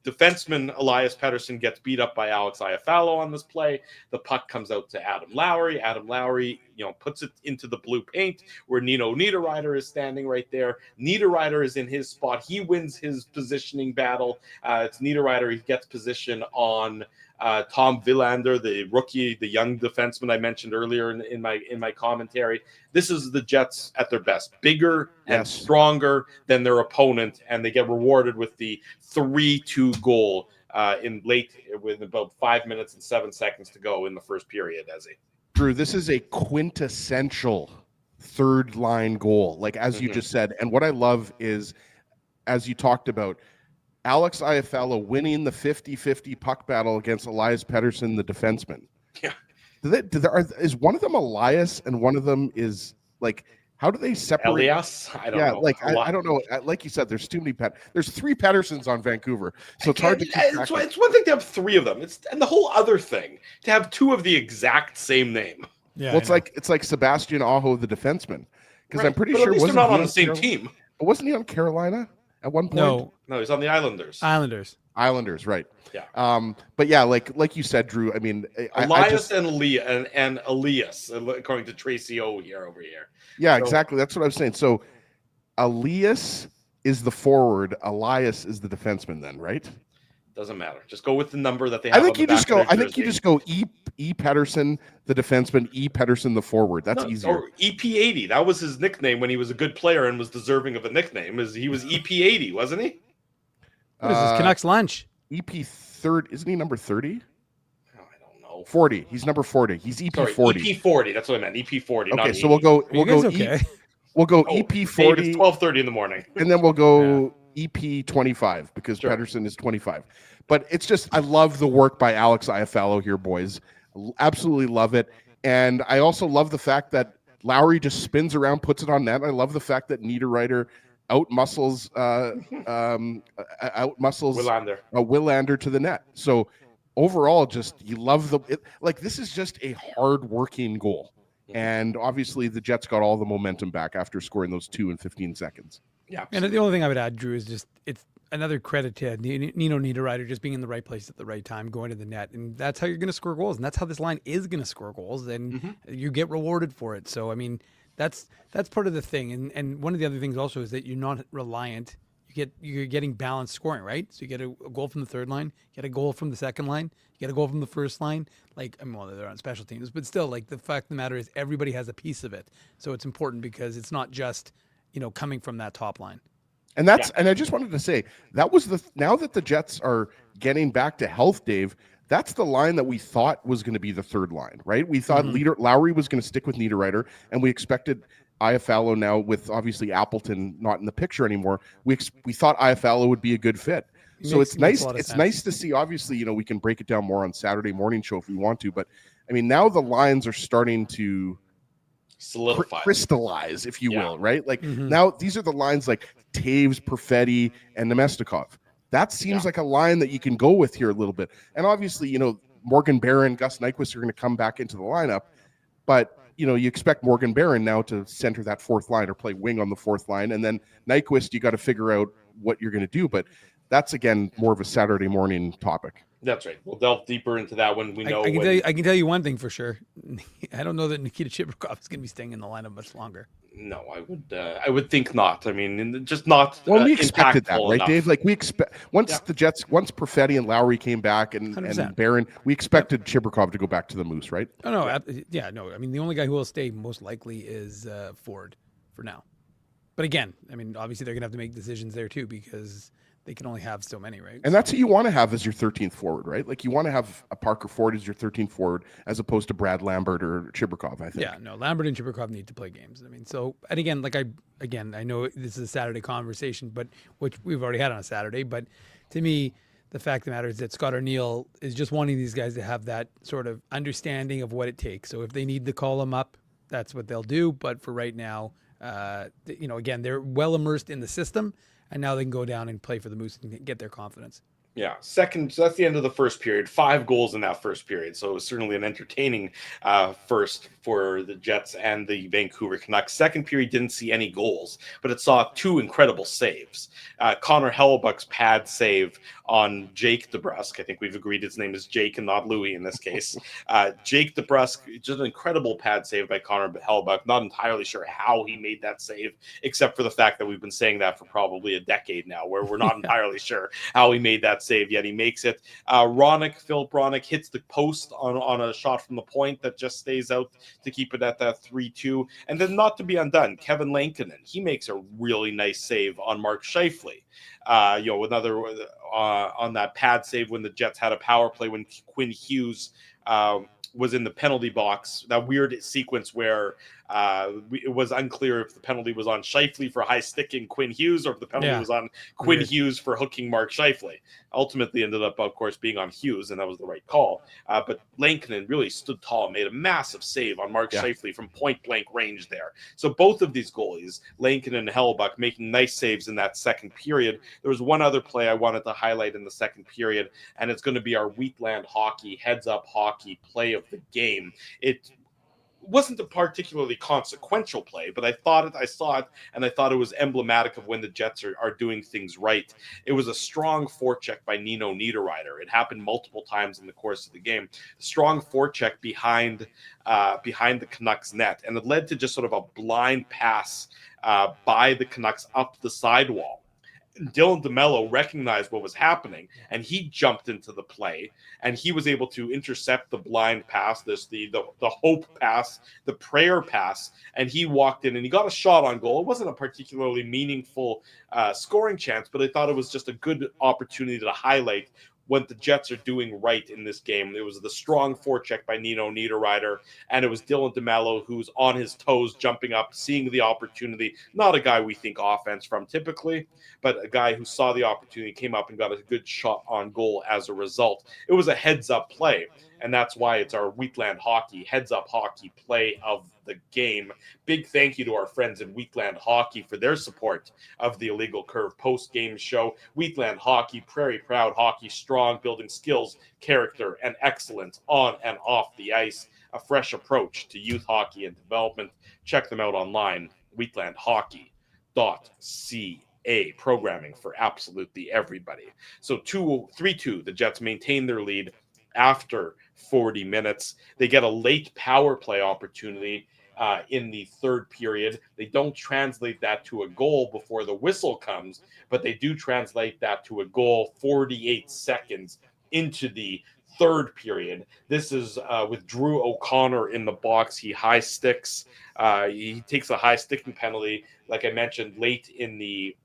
defenseman Elias Pettersson gets beat up by Alex Iafallo on this play. The puck comes out to Adam Lowry. Adam Lowry, puts it into the blue paint where Nino Niederreiter is standing right there. Niederreiter is in his spot. He wins his positioning battle. It's Niederreiter. He gets position on Tom Villander, the rookie, the young defenseman I mentioned earlier in my commentary. This is the Jets at their best, bigger and stronger than their opponent, and they get rewarded with the 3-2 goal with about 5 minutes and 7 seconds to go in the first period.
Drew, this is a quintessential third line goal, like as you just said. And what I love is, as you talked about, Alex Iafallo winning the 50-50 puck battle against Elias Pettersson, the defenseman.
Yeah.
Is one of them Elias and one of them is like, how do they separate?
Elias? I don't know.
I don't know. Like you said, there's too many There's 3 Petterssons on Vancouver, so it's hard to keep track.
It's one thing to have 3 of them. And the whole other thing to have 2 of the exact same name.
Yeah.
Well, it's like Sebastian Aho, the defenseman, because I'm pretty
but
sure
at least they're
wasn't
not
he
on the same team.
Wasn't he on Carolina at one point?
No, he's on the Islanders.
Islanders, right?
Yeah.
But yeah, like you said, Drew. I mean,
Elias and Elias, according to Tracy O over here.
Yeah, exactly. That's what I was saying. So, Elias is the forward. Elias is the defenseman. Then, right?
Doesn't matter. Just go with the number that they have.
I think you just go. I think you just go E Pettersson, the defenseman. E Pettersson, the forward. That's easier.
Or EP80. That was his nickname when he was a good player and was deserving of a nickname. He was EP80, wasn't he?
What is this? Canucks lunch?
EP third. Isn't he number 30?
Oh, I don't know.
40. He's number 40. He's EP 40.
EP40. That's what I meant. EP40.
Okay, so we'll go. We'll go.
Okay.
We'll go EP40.
It's 12:30 in the morning.
And then we'll go EP25 because Pettersson is 25. But it's just, I love the work by Alex Iafallo here, boys. Absolutely love it. And I also love the fact that Lowry just spins around, puts it on net. I love the fact that Niederreiter outmuscles Willander to the net. So overall, just you love this is just a hard-working goal. And obviously the Jets got all the momentum back after scoring those 2 in 15 seconds.
Yeah.
And the only thing I would add, Drew, is just it's another credit to Nino Niederreiter just being in the right place at the right time, going to the net. And that's how you're going to score goals. And that's how this line is going to score goals. And you get rewarded for it. So, I mean, that's part of the thing. And one of the other things also is that you're not reliant. You're getting balanced scoring, right? So you get a goal from the third line, you get a goal from the second line, you get a goal from the first line. They're on special teams, but still, the fact of the matter is everybody has a piece of it. So it's important because it's not just, coming from that top line.
And and I just wanted to say that was now that the Jets are getting back to health, Dave, that's the line that we thought was going to be the third line, right? We thought Lowry was going to stick with Niederreiter, and we expected Iafallo now with obviously Appleton not in the picture anymore. We thought Iafallo would be a good fit. So it's
makes
nice.
a lot of
It's
sense.
nice to see. Obviously, we can break it down more on Saturday morning show if we want to. But I mean, now the lines are starting to
Solidify.
crystallize, if you
Yeah.
will, right? Like
Mhm.
now, these are the lines like Taves, Perfetti, and Nemestikov. That seems
Yeah.
like a line that you can go with here a little bit. And obviously, Morgan Barron, Gus Nyquist are going to come back into the lineup, but you expect Morgan Barron now to center that fourth line or play wing on the fourth line, and then Nyquist, you got to figure out what you're going to do. But that's again more of a Saturday morning topic.
That's right. We'll delve deeper into that when we know.
I can tell you one thing for sure. I don't know that Nikita Chibrikov is going to be staying in the lineup much longer.
No, I would think not. I mean, just not.
Well, we expected that,
impactful
right,
enough.
Dave? Like we expect once Perfetti and Lowry came back and
100%.
Barron, we expected Chibrikov to go back to the Moose, right?
Oh, no, no. I mean, the only guy who will stay most likely is Ford for now. But again, I mean, obviously they're going to have to make decisions there too because they can only have so many, right?
And that's who you want to have as your 13th forward, right? Like you want to have a Parker Ford as your 13th forward as opposed to Brad Lambert or Chibrikov, I think.
Yeah, no, Lambert and Chibrikov need to play games. I mean, so, and again, I know this is a Saturday conversation, but which we've already had on a Saturday, but to me, the fact of the matter is that Scott O'Neill is just wanting these guys to have that sort of understanding of what it takes. So if they need to call them up, that's what they'll do. But for right now, again, they're well immersed in the system, and now they can go down and play for the Moose and get their confidence.
Yeah, second. So that's the end of the first period. 5 goals in that first period. So it was certainly an entertaining first for the Jets and the Vancouver Canucks. Second period didn't see any goals, but it saw 2 incredible saves. Connor Hellebuck's pad save on Jake DeBrusk. I think we've agreed his name is Jake and not Louis in this case. Jake DeBrusk, just an incredible pad save by Connor Hellebuck. Not entirely sure how he made that save, except for the fact that we've been saying that for probably a decade now, where we're not entirely sure how he made that save, yet he makes it. Philip Ronick hits the post on a shot from the point that just stays out to keep it at that 3-2. And then not to be undone, Kevin Lankinen, he makes a really nice save on Mark Scheifele. Another on that pad save when the Jets had a power play when Quinn Hughes was in the penalty box. That weird sequence where it was unclear if the penalty was on Scheifele for high sticking Quinn Hughes or if the penalty was on Quinn Hughes for hooking Mark Scheifele. Ultimately ended up, of course, being on Hughes, and that was the right call. But Lankinen really stood tall and made a massive save on Mark Scheifele from point-blank range there. So both of these goalies, Lankinen and Hellebuck, making nice saves in that second period. There was one other play I wanted to highlight in the second period, and it's going to be our Wheatland Hockey heads-up hockey play of the game. It wasn't a particularly consequential play, but I saw it, and I thought it was emblematic of when the Jets are doing things right. It was a strong forecheck by Nino Niederreiter. It happened multiple times in the course of the game. Strong forecheck behind the Canucks net, and it led to just sort of a blind pass by the Canucks up the sidewall. Dylan DeMello recognized what was happening, and he jumped into the play, and he was able to intercept the blind pass, the hope pass, the prayer pass, and he walked in and he got a shot on goal. It wasn't a particularly meaningful scoring chance, but I thought it was just a good opportunity to highlight what the Jets are doing right in this game. It was the strong forecheck by Nino Niederreiter, and it was Dylan DeMello who's on his toes, jumping up, seeing the opportunity. Not a guy we think offense from typically, but a guy who saw the opportunity, came up and got a good shot on goal as a result. It was a heads-up play, and that's why it's our Wheatland Hockey heads-up hockey play of the game. Big thank you to our friends in Wheatland Hockey for their support of the Illegal Curve post-game show. Wheatland Hockey, Prairie Proud Hockey, strong, building skills, character, and excellence on and off the ice. A fresh approach to youth hockey and development. Check them out online, wheatlandhockey.ca. Programming for absolutely everybody. So 3-2, the Jets maintain their lead after 40 minutes. They get a late power play opportunity in the third period. They don't translate that to a goal before the whistle comes, but they do translate that to a goal 48 seconds into the third period. This is with Drew O'Connor in the box. He high sticks. He takes a high sticking penalty, like I mentioned, late in the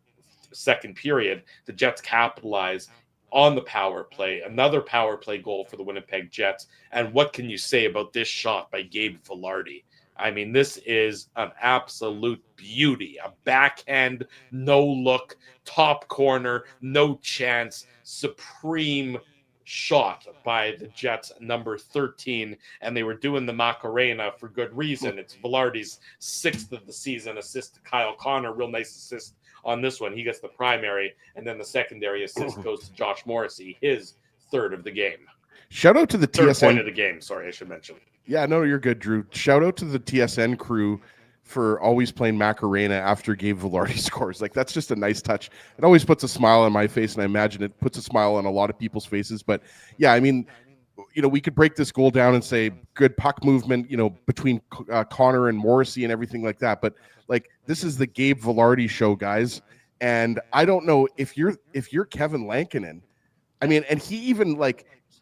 second period. The Jets capitalize on the power play, another power play goal for the Winnipeg Jets. And what can you say about this shot by Gabe Filardi? I mean, this is an absolute beauty. A backhand, no look, top corner, no chance, supreme shot by the Jets, number 13. And they were doing the Macarena for good reason. It's Velarde's 6th of the season assist to Kyle Connor. Real nice assist on this one. He gets the primary, and then the secondary assist goes to Josh Morrissey, his 3rd of the game.
Shout out to the
3rd
TSN
point of the game. Sorry, I should mention.
Yeah, no, you're good, Drew. Shout out to the TSN crew for always playing Macarena after Gabe Velarde scores. Like, that's just a nice touch. It always puts a smile on my face, and I imagine it puts a smile on a lot of people's faces. But yeah, I mean, we could break this goal down and say good puck movement, between Connor and Morrissey and everything like that. But like, this is the Gabe Velarde show, guys. And I don't know if you're Kevin Lankinen. I mean, and he even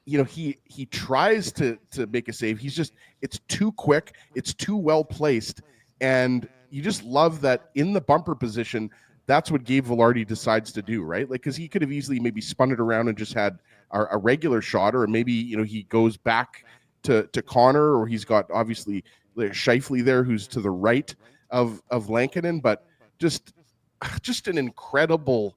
he tries to make a save. It's too quick. It's too well placed. And you just love that in the bumper position, that's what Gabe Velarde decides to do, right? Like, because he could have easily maybe spun it around and just had a regular shot, or maybe, he goes back to Connor, or he's got obviously Scheifele there, who's to the right of Lankinen, but just an incredible,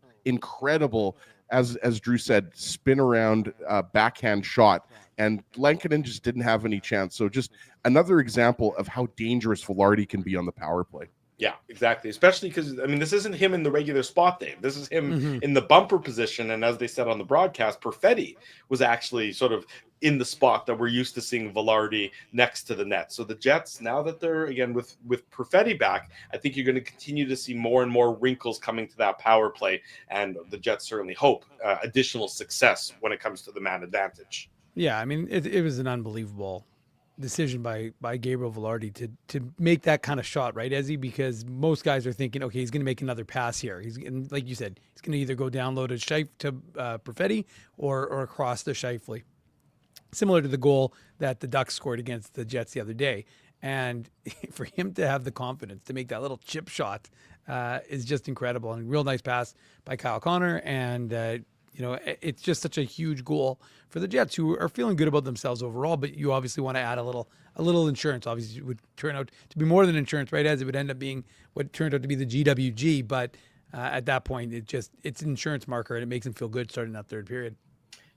as Drew said, spin around backhand shot, and Lankinen just didn't have any chance. So just another example of how dangerous Velarde can be on the power play.
Yeah, exactly. Especially because, I mean, this isn't him in the regular spot, Dave. This is him in the bumper position. And as they said on the broadcast, Perfetti was actually sort of in the spot that we're used to seeing Velarde next to the net. So the Jets, now that they're, again, with Perfetti back, I think you're going to continue to see more and more wrinkles coming to that power play. And the Jets certainly hope additional success when it comes to the man advantage.
Yeah, I mean, it was an unbelievable decision by Gabriel Velarde to make that kind of shot, right, Ezzy? Because most guys are thinking, okay, he's going to make another pass here. And like you said, he's going to either go down low to Perfetti or across to Scheifele. Similar to the goal that the Ducks scored against the Jets the other day. And for him to have the confidence to make that little chip shot is just incredible. And real nice pass by Kyle Connor. And, it's just such a huge goal for the Jets, who are feeling good about themselves overall. But you obviously want to add a little insurance. Obviously, it would turn out to be more than insurance, right? As it would end up being what turned out to be the GWG. But at that point, it's an insurance marker, and it makes them feel good starting that third period.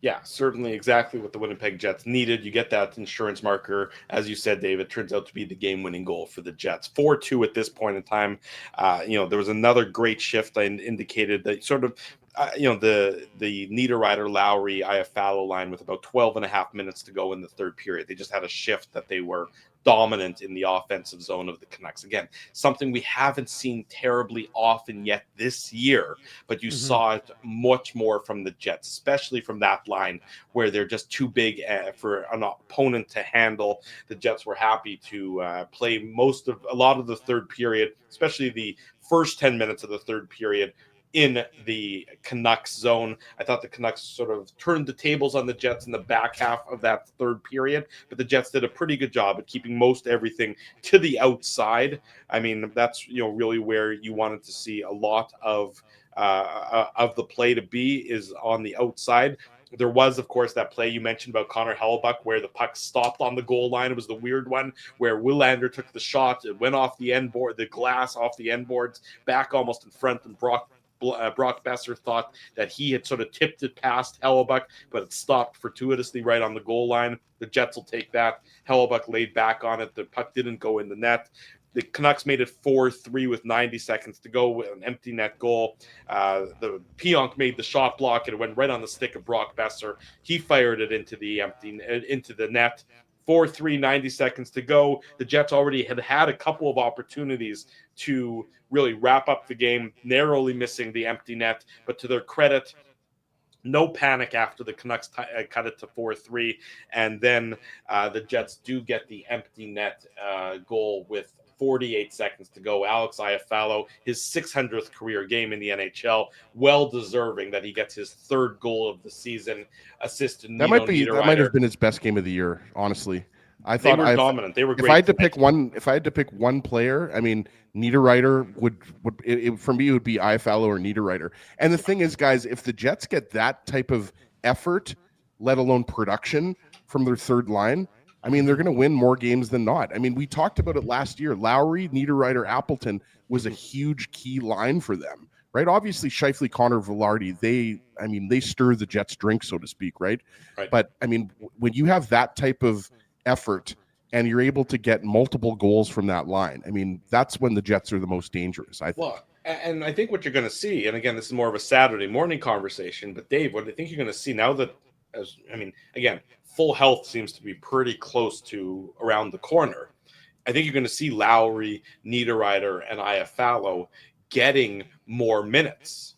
Yeah, certainly exactly what the Winnipeg Jets needed. You get that insurance marker. As you said, Dave, it turns out to be the game-winning goal for the Jets. 4-2 at this point in time. There was another great shift. I indicated that sort of, the Niederreiter, Lowry, Iafallo line with about 12 and a half minutes to go in the third period. They just had a shift that they were dominant in the offensive zone of the Canucks. Again, something we haven't seen terribly often yet this year, but you saw it much more from the Jets, especially from that line where they're just too big for an opponent to handle. The Jets were happy to play a lot of the third period, especially the first 10 minutes of the third period, in the Canucks zone. I thought the Canucks sort of turned the tables on the Jets in the back half of that third period, but the Jets did a pretty good job at keeping most everything to the outside. I mean, that's really where you wanted to see a lot of the play to be, is on the outside. There was, of course, that play you mentioned about Connor Hellebuyck where the puck stopped on the goal line. It was the weird one where Willander took the shot. It went off the end board, the glass off the end boards, back almost in front, and Brock Besser thought that he had sort of tipped it past Hellebuyck, but it stopped fortuitously right on the goal line. The Jets will take that. Hellebuyck laid back on it. The puck didn't go in the net. The Canucks made it 4-3 with 90 seconds to go with an empty net goal. The Pionk made the shot block, and it went right on the stick of Brock Besser. He fired it into the net. 4-3, 90 seconds to go. The Jets already had a couple of opportunities to really wrap up the game, narrowly missing the empty net. But to their credit, no panic after the Canucks cut it to 4-3. And then the Jets do get the empty net goal with 48 seconds to go. Alex Iafallo, his 600th career game in the NHL, well deserving that he gets his third goal of the season. Assist to Nino Niederreiter.
That might have been his best game of the year, honestly. I thought
they were dominant. They were great.
If I had to pick one player, I mean, Niederreiter would for me, it would be Iafallo or Niederreiter. And the thing is, guys, if the Jets get that type of effort, let alone production, from their third line, I mean, they're going to win more games than not. I mean, we talked about it last year. Lowry, Niederreiter, Appleton was a huge key line for them, right? Obviously, Scheifele, Connor, Velarde, they stir the Jets' drink, so to speak, right? But, I mean, when you have that type of effort and you're able to get multiple goals from that line, I mean, that's when the Jets are the most dangerous, I think.
Well, and I think what you're going to see, and again, this is more of a Saturday morning conversation, but Dave, what I think you're going to see now that, again, full health seems to be pretty close to around the corner. I think you're going to see Lowry, Niederreiter, and Iafallo getting more minutes.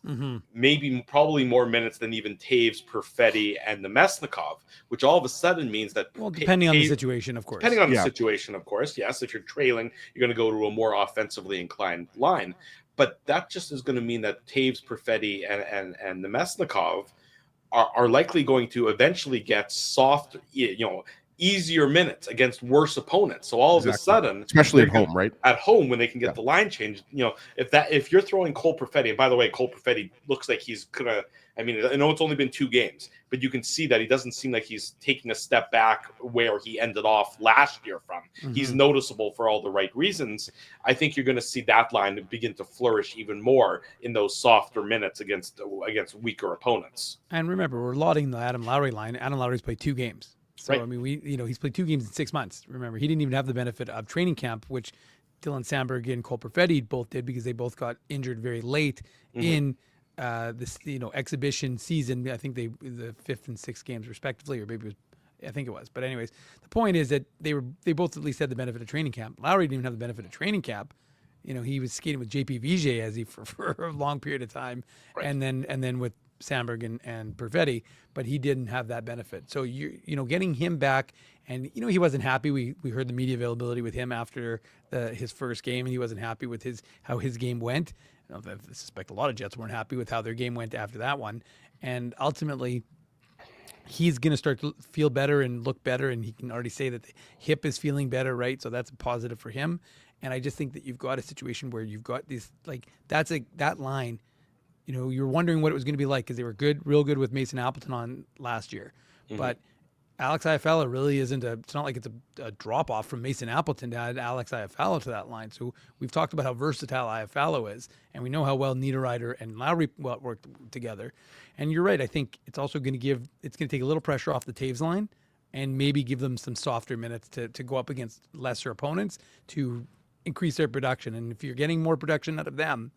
Probably more minutes than even Taves, Perfetti, and Nemesnikov, which all of a sudden means that...
Well, depending on the situation, of course.
Depending on the situation, of course, yes. If you're trailing, you're going to go to a more offensively inclined line. But that just is going to mean that Taves, Perfetti, and Nemesnikov are likely going to eventually get soft, easier minutes against worse opponents. So all of a sudden,
especially at home, right?
At home, when they can get the line changed, if you're throwing Cole Perfetti, and by the way, Cole Perfetti looks like he's gonna. I mean, I know it's only been 2 games, but you can see that he doesn't seem like he's taking a step back where he ended off last year from. He's noticeable for all the right reasons. I think you're going to see that line begin to flourish even more in those softer minutes against weaker opponents.
And remember, we're lauding the Adam Lowry line. Adam Lowry's played 2 games. So,
right.
I mean, he's played 2 games in 6 months. Remember, he didn't even have the benefit of training camp, which Dylan Sandberg and Cole Perfetti both did because they both got injured very late in this exhibition season. I think the 5th and 6th games respectively, or maybe I think it was. But anyways, the point is that they both at least had the benefit of training camp. Lowry didn't even have the benefit of training camp. He was skating with JP Vigier for a long period of time, right. and then with Sandberg and Perfetti, but he didn't have that benefit. So getting him back, and he wasn't happy. We heard the media availability with him after his first game, and he wasn't happy with how his game went. I suspect a lot of Jets weren't happy with how their game went after that one, and ultimately he's going to start to feel better and look better, and he can already say that the hip is feeling better, right? So that's a positive for him. And I just think that you've got a situation where you've got these, that line. You're wondering what it was going to be like because they were real good with Mason Appleton on last year. But Alex Iafallo really isn't it's not like it's a drop off from Mason Appleton to add Alex Iafallo to that line. So we've talked about how versatile Iafallo is, and we know how well Niederreiter and Lowry work together. And you're right. I think it's also going to take a little pressure off the Taves line and maybe give them some softer minutes to go up against lesser opponents to increase their production. And if you're getting more production out of them,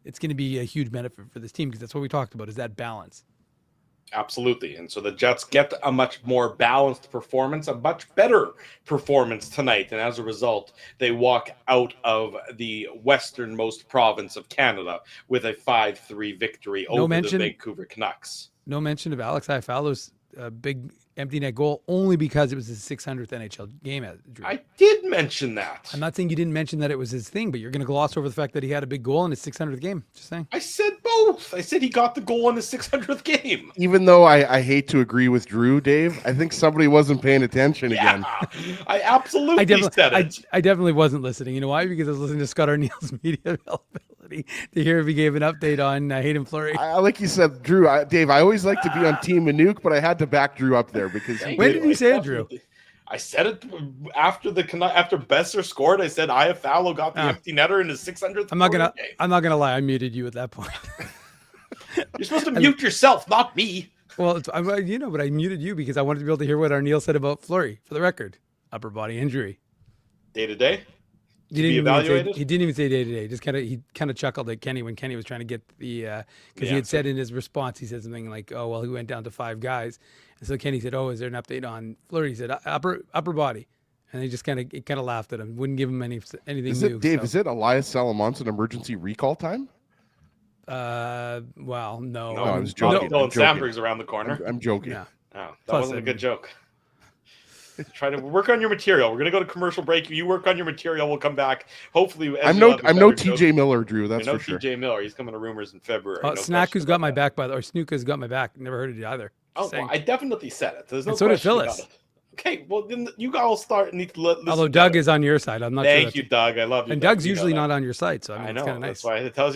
it's going to be a huge benefit for this team because that's what we talked about, is that balance.
Absolutely. And so the Jets get a much more balanced performance, a much better performance tonight. And as a result, they walk out of the westernmost province of Canada with a 5-3 victory over the Vancouver Canucks.
No mention of Alex Iafallo's big empty net goal only because it was his 600th NHL game. Drew.
I did mention that.
I'm not saying you didn't mention that it was his thing, but you're going to gloss over the fact that he had a big goal in his 600th game. Just saying.
I said both. I said he got the goal in his 600th game.
Even though I hate to agree with Drew, Dave, I think somebody wasn't paying attention again.
I absolutely said it.
I definitely wasn't listening. You know why? Because I was listening to Scott Arneal's media availability to hear if he gave an update on Hayden Fleury.
Like you said, Drew, Dave, I always like to be on Team Manuk, but I had to back Drew up there because
when did you say it, Drew?
I said it after Besser scored. I said Iafallo got the empty netter in his 600th.
I'm not gonna lie. I muted you at that point.
You're supposed to mute yourself, not me.
Well, but I muted you because I wanted to be able to hear what Arneal said about Fleury. For the record, upper body injury.
Day to day.
He didn't even say day to day. Just he kind of chuckled at Kenny when Kenny was trying to get the because he had said in his response, he said something like, "Oh well, he went down to 5 guys," and so Kenny said, "Oh, is there an update on Fleury?" He said, "Upper body," and they just kind of laughed at him, wouldn't give him anything new.
Dave, is it Elias Salamonson emergency recall time?
Well, no.
No, I was joking.
Dylan Sandberg's around the corner.
I'm joking.
Yeah.
Oh, that wasn't a good joke. Try to work on your material. We're gonna go to commercial break. You work on your material. We'll come back. Hopefully,
I'm no TJ Miller, Drew. That's for sure.
TJ Miller. He's coming to Rumors in February.
Snack got my back, or Snook has got my back. Never heard it either.
Oh, well, I definitely said it. There's no
and so did
question
Phyllis.
about it. Okay, well then you all need to listen.
Although Doug is on your side, I'm not sure.
Thank you, Doug. I love you.
And
Doug.
Doug's
You know
usually
that.
not on your side, so I mean,
I
it's
know.
kind of nice.
That's why it tells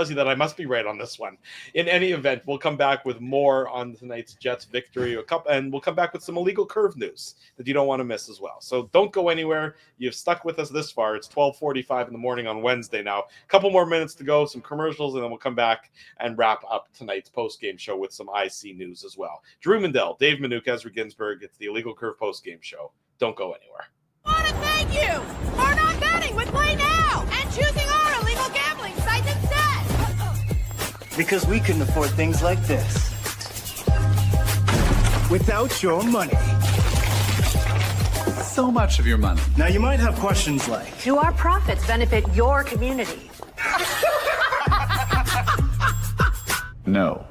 you that I must be right on this one. In any event, we'll come back with more on tonight's Jets victory, and we'll come back with some illegal curve news that you don't want to miss as well. So don't go anywhere. You've stuck with us this far. It's 12:45 in the morning on Wednesday now. A couple more minutes to go, some commercials, and then we'll come back and wrap up tonight's post-game show with some IC news as well. Drew Mandel, Dave Minuk, Ezra Ginsburg. It's the Illegal Curve post-game show. Don't go anywhere.
I want to thank you for not betting with Play Now and choosing our illegal gambling site instead.
Because we couldn't afford things like this without your money.
So much of your money.
Now you might have questions like,
Do our profits benefit your community?
No.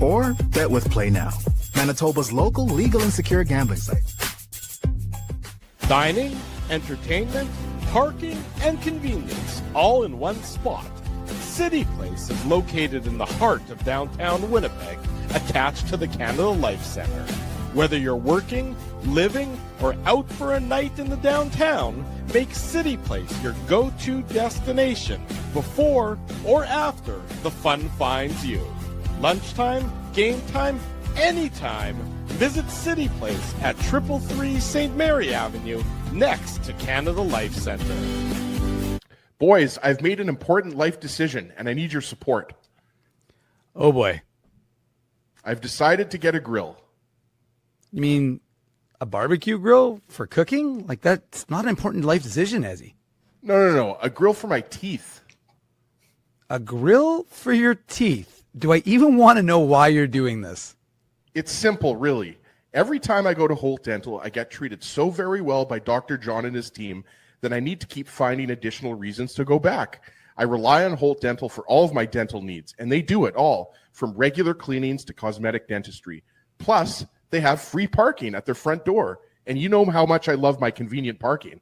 Or bet with Play Now, Manitoba's local legal and secure gambling site.
Dining, entertainment, parking, and convenience, all in one spot. City Place is located in the heart of downtown Winnipeg, attached to the Canada Life Centre. Whether you're working, living, or out for a night in the downtown, make City Place your go-to destination before or after the fun finds you. Lunchtime, game time, anytime. Visit City Place at 333 St. Mary Avenue, next to Canada Life Centre.
Boys, I've made an important life decision, and I need your support.
Oh boy.
I've decided to get a grill.
You mean a barbecue grill for cooking? Like, that's not an important life decision, Ezzy.
No. A grill for my teeth.
A grill for your teeth? Do I even want to know why you're doing this?
It's simple, really. Every time I go to Holt Dental, I get treated so very well by Dr. John and his team that I need to keep finding additional reasons to go back. I rely on Holt Dental for all of my dental needs, and they do it all, from regular cleanings to cosmetic dentistry. Plus, they have free parking at their front door, and you know how much I love my convenient parking.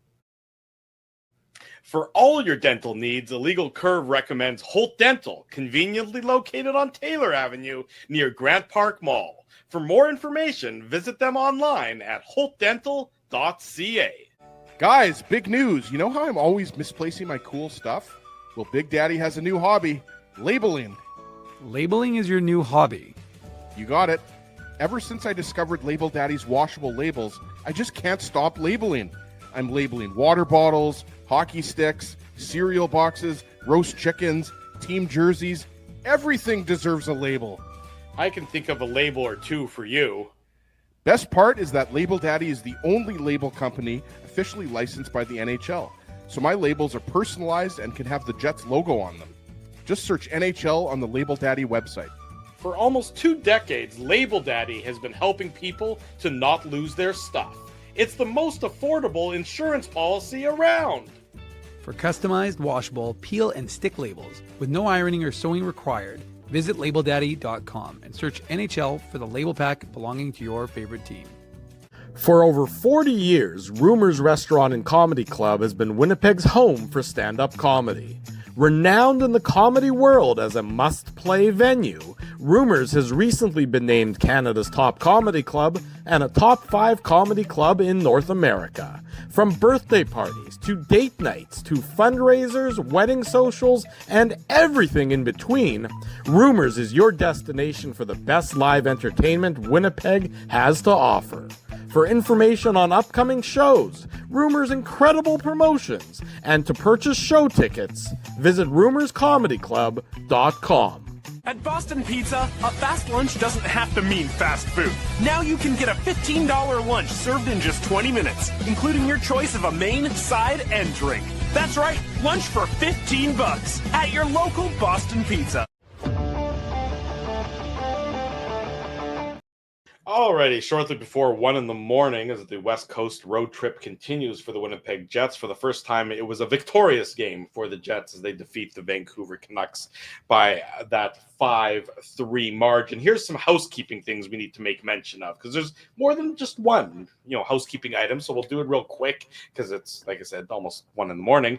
For all your dental needs, Illegal Curve recommends Holt Dental, conveniently located on Taylor Avenue near Grant Park Mall. For more information, visit them online at holtdental.ca.
Guys, big news. You know how I'm always misplacing my cool stuff? Well, Big Daddy has a new hobby, labeling.
Labeling is your new hobby.
You got it. Ever since I discovered Label Daddy's washable labels, I just can't stop labeling. I'm labeling water bottles, hockey sticks, cereal boxes, roast chickens, team jerseys. Everything deserves a label.
I can think of a label or two for you.
Best part is that Label Daddy is the only label company officially licensed by the NHL. So my labels are personalized and can have the Jets logo on them. Just search NHL on the Label Daddy website.
For almost 2 decades, Label Daddy has been helping people to not lose their stuff. It's the most affordable insurance policy around.
For customized, washable, peel and stick labels with no ironing or sewing required, visit labeldaddy.com and search NHL for the label pack belonging to your favorite team.
For over 40 years, Rumors Restaurant and Comedy Club has been Winnipeg's home for stand-up comedy. Renowned in the comedy world as a must-play venue, Rumors has recently been named Canada's top comedy club and a top 5 comedy club in North America. From birthday parties to date nights to fundraisers, wedding socials, and everything in between, Rumors is your destination for the best live entertainment Winnipeg has to offer. For information on upcoming shows, Rumors' incredible promotions, and to purchase show tickets, visit rumorscomedyclub.com.
At Boston Pizza, a fast lunch doesn't have to mean fast food. Now you can get a $15 lunch served in just 20 minutes, including your choice of a main, side, and drink. That's right, lunch for $15 at your local Boston Pizza.
Alrighty, shortly before 1 in the morning, as the West Coast road trip continues for the Winnipeg Jets. For the first time, it was a victorious game for the Jets as they defeat the Vancouver Canucks by that 5-3 margin. Here's some housekeeping things we need to make mention of, because there's more than just one, housekeeping item. So we'll do it real quick because it's, like I said, almost 1 in the morning.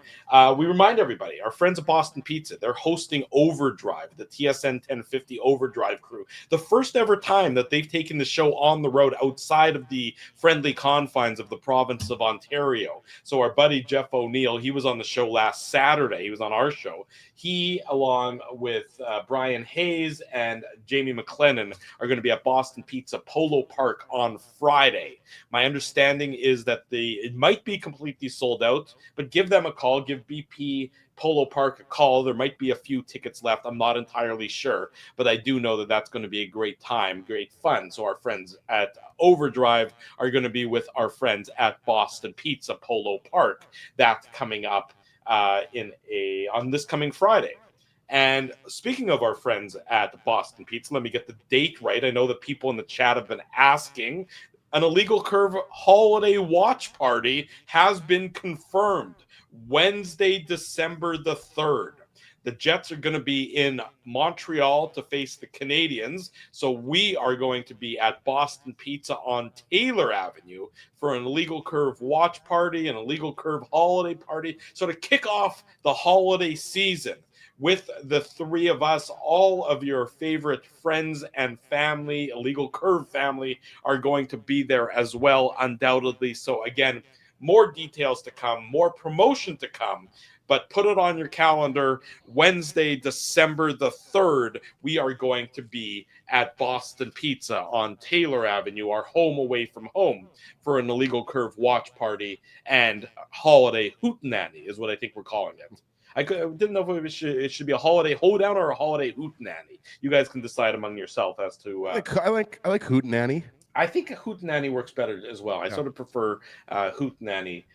We remind everybody, our friends at Boston Pizza, they're hosting Overdrive, the TSN 1050 Overdrive crew. The first ever time that they've taken the show on the road outside of the friendly confines of the province of Ontario. So our buddy Jeff O'Neill, he was on the show last Saturday. He was on our show. He, along with Brian Hayes and Jamie McLennan, are going to be at Boston Pizza Polo Park on Friday. My understanding is that it might be completely sold out, but give them a call. Give BP Polo Park a call. There might be a few tickets left. I'm not entirely sure, but I do know that that's going to be a great time, great fun. So our friends at Overdrive are going to be with our friends at Boston Pizza Polo Park. That's coming up on this coming Friday. And speaking of our friends at Boston Pizza, let me get the date right. I know that people in the chat have been asking. An Illegal Curve holiday watch party has been confirmed. Wednesday, December the 3rd. The Jets are going to be in Montreal to face the Canadians. So we are going to be at Boston Pizza on Taylor Avenue for an Illegal Curve watch party, an Illegal Curve holiday party. So to kick off the holiday season with the three of us, all of your favorite friends and family, Illegal Curve family, are going to be there as well, undoubtedly. So again, more details to come, more promotion to come, but put it on your calendar. Wednesday, December the 3rd, we are going to be at Boston Pizza on Taylor Avenue, our home away from home, for an Illegal Curve watch party and holiday hootenanny is what I think we're calling it. I didn't know if it should be a holiday hoedown or a holiday hootenanny. You guys can decide among yourself as to.
I like hootenanny.
I think a hootenanny works better as well. I sort of prefer hootenanny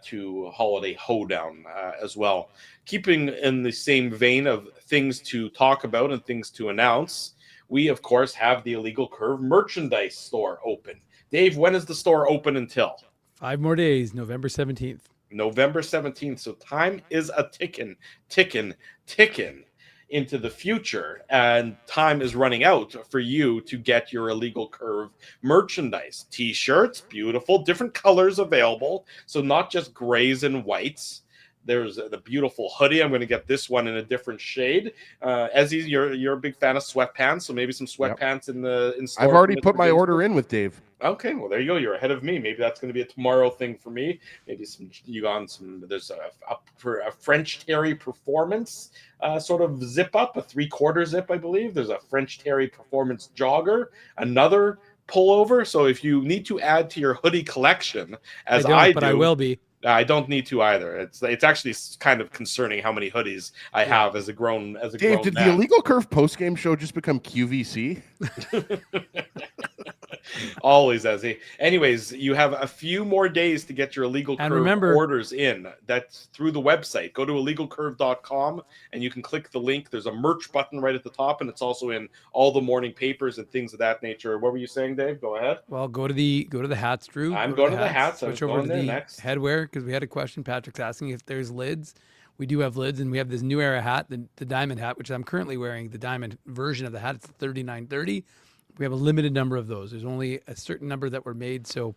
to holiday hoedown as well. Keeping in the same vein of things to talk about and things to announce, we of course have the Illegal Curve merchandise store open. Dave, when is the store open until?
5 more days, November 17th.
November 17th. So time is a ticking into the future, and time is running out for you to get your Illegal Curve merchandise. T-shirts, beautiful, different colors available. So not just grays and whites. There's the beautiful hoodie. I'm going to get this one in a different shade. Ezzy, you're a big fan of sweatpants, so maybe some sweatpants in store.
I've already put my order in with Dave.
Okay, well there you go. You're ahead of me. Maybe that's going to be a tomorrow thing for me. Maybe there's for a French Terry Performance sort of zip up, a 3/4 zip, I believe. There's a French Terry Performance jogger, another pullover. So if you need to add to your hoodie collection, as I do,
but I will be.
I don't need to either. It's actually kind of concerning how many hoodies I have as a grown
Dave, did
man.
the Illegal Curve post-game show just become QVC?
Always, Ezzy. Anyways, you have a few more days to get your Illegal Curve orders in. That's through the website. Go to illegalcurve.com and you can click the link. There's a merch button right at the top, and it's also in all the morning papers and things of that nature. What were you saying, Dave? Go ahead.
Well, go to the hats, Drew.
I'm going to the hats.
Switch over to the headwear, because we had a question. Patrick's asking if there's lids. We do have lids, and we have this new era hat, the diamond hat, which I'm currently wearing, the diamond version of the hat. It's the 3930. We have a limited number of those. There's only a certain number that were made. So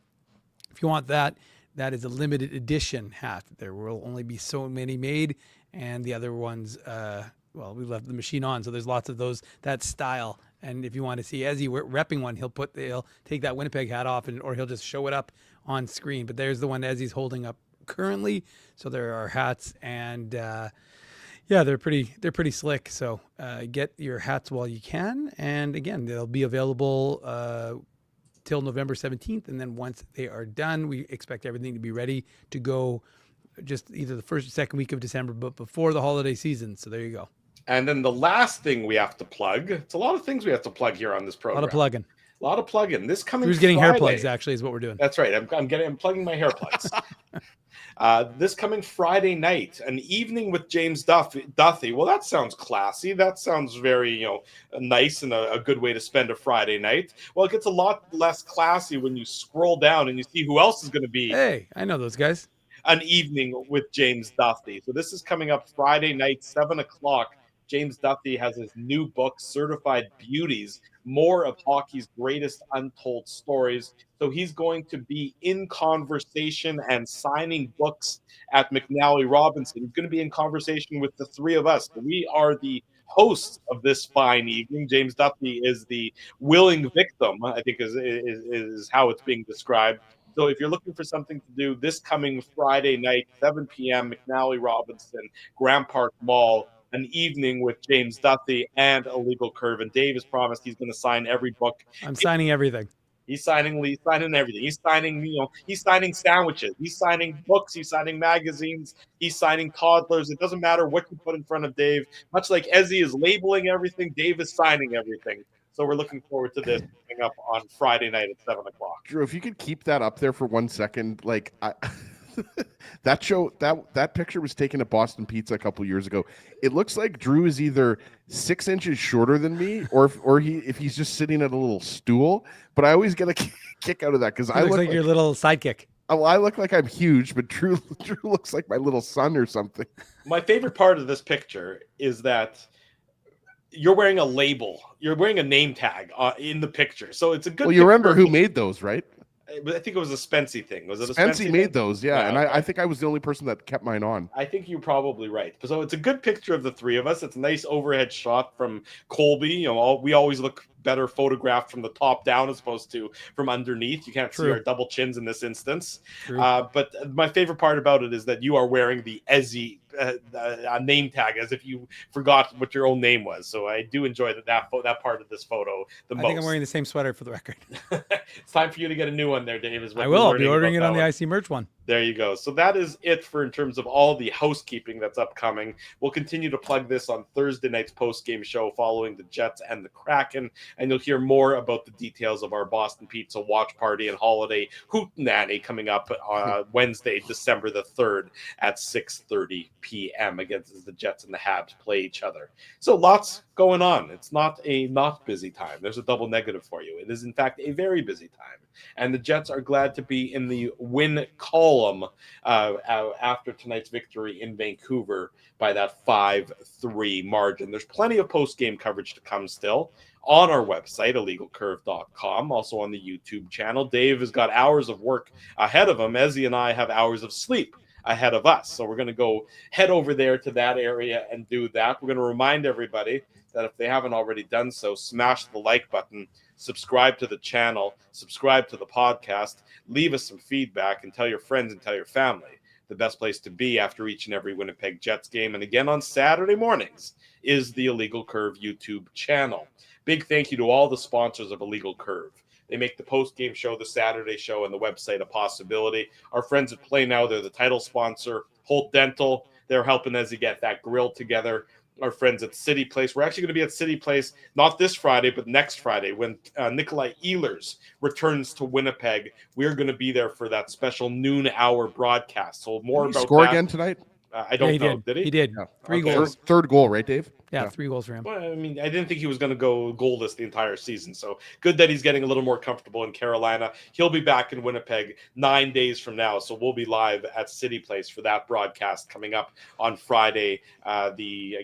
if you want that, that is a limited edition hat. There will only be so many made. And the other ones, we left the machine on. So there's lots of those, that style. And if you want to see Ezzy repping one, he'll take that Winnipeg hat off, or he'll just show it up on screen. But there's the one Ezzy's holding up currently. So there are hats, and they're pretty slick. So get your hats while you can. And again, they'll be available till November 17th. And then once they are done, we expect everything to be ready to go just either the first or second week of December, but before the holiday season. So there you go.
And then the last thing we have to plug, it's a lot of things we have to plug here on this program.
A lot of plugging.
This coming
Drew's getting
Friday,
hair plugs, actually, is what we're doing.
That's right. I'm plugging my hair plugs. This coming Friday night, an evening with James Duthie. Well, that sounds classy. That sounds very, nice and a good way to spend a Friday night. Well, it gets a lot less classy when you scroll down and you see who else is going to be.
Hey, I know those guys.
An evening with James Duthie. So this is coming up Friday night, 7:00. James Duthie has his new book, Certified Beauties, more of hockey's greatest untold stories. So he's going to be in conversation and signing books at McNally Robinson. He's going to be in conversation with the three of us. We are the hosts of this fine evening. James Duthie is the willing victim, I think is how it's being described. So if you're looking for something to do this coming Friday night, 7 p.m., McNally Robinson, Graham Park Mall, an evening with James Duthie and Illegal Curve. And Dave has promised he's going to sign every book.
I'm signing everything.
He's signing everything. He's signing sandwiches. He's signing books. He's signing magazines. He's signing toddlers. It doesn't matter what you put in front of Dave. Much like Ezzy is labeling everything, Dave is signing everything. So we're looking forward to this coming up on Friday night at 7 o'clock.
Drew, if you could keep that up there for 1 second, that picture was taken at Boston Pizza a couple years ago. It looks like Drew is either 6 inches shorter than me, or if he's just sitting at a little stool. But I always get a kick out of that because I
look like your little sidekick.
Oh, I look like I'm huge, but Drew looks like my little son or something.
My favorite part of this picture is that you're wearing a label. You're wearing a name tag in the picture, so it's a good.
Well, you remember who made those, right?
I think it was a Spency thing. Was it a
Spency made those? Yeah, and
okay.
I think I was the only person that kept mine on.
I think you're probably right. So it's a good picture of the three of us. It's a nice overhead shot from Colby. We always look better photographed from the top down as opposed to from underneath. You can't see our double chins in this instance. But my favorite part about it is that you are wearing the Ezzy name tag as if you forgot what your own name was. So I do enjoy that part of this photo the most.
I think I'm wearing the same sweater for the record.
It's time for you to get a new one there, Dave.
I will. I'll be ordering it on the IC merch one.
There you go. So that is it in terms of all the housekeeping that's upcoming. We'll continue to plug this on Thursday night's post-game show following the Jets and the Kraken, and you'll hear more about the details of our Boston Pizza watch party and holiday hootenanny coming up Wednesday, December the 3rd at 6:30 p.m. against the Jets and the Habs play each other. So lots going on. It's not a not busy time. There's a double negative for you. It is, in fact, a very busy time. And the Jets are glad to be in the win column after tonight's victory in Vancouver by that 5-3 margin. There's plenty of post-game coverage to come still on our website, illegalcurve.com, also on the YouTube channel. Dave has got hours of work ahead of him. Ezzy and I have hours of sleep ahead of us. So we're going to go head over there to that area and do that. We're going to remind everybody that if they haven't already done so, smash the like button, subscribe to the channel, subscribe to the podcast, leave us some feedback, and tell your friends and tell your family. The best place to be after each and every Winnipeg Jets game. And again, on Saturday mornings is the Illegal Curve YouTube channel. Big thank you to all the sponsors of Illegal Curve. They make the post-game show, the Saturday show, and the website a possibility. Our friends at Play Now, they're the title sponsor. Holt Dental, they're helping us to get that grill together. Our friends at City Place. We're actually going to be at City Place, not this Friday, but next Friday when Nikolai Ehlers returns to Winnipeg. We're going to be there for that special noon hour broadcast. So more about
score
that.
Again tonight?
I don't know. Did he?
He did.
Yeah.
3 goals.
Third goal, right, Dave?
Yeah, 3 goals for him.
Well, I mean, I didn't think he was going to go goalless the entire season. So good that he's getting a little more comfortable in Carolina. He'll be back in Winnipeg 9 days from now. So we'll be live at City Place for that broadcast coming up on Friday. I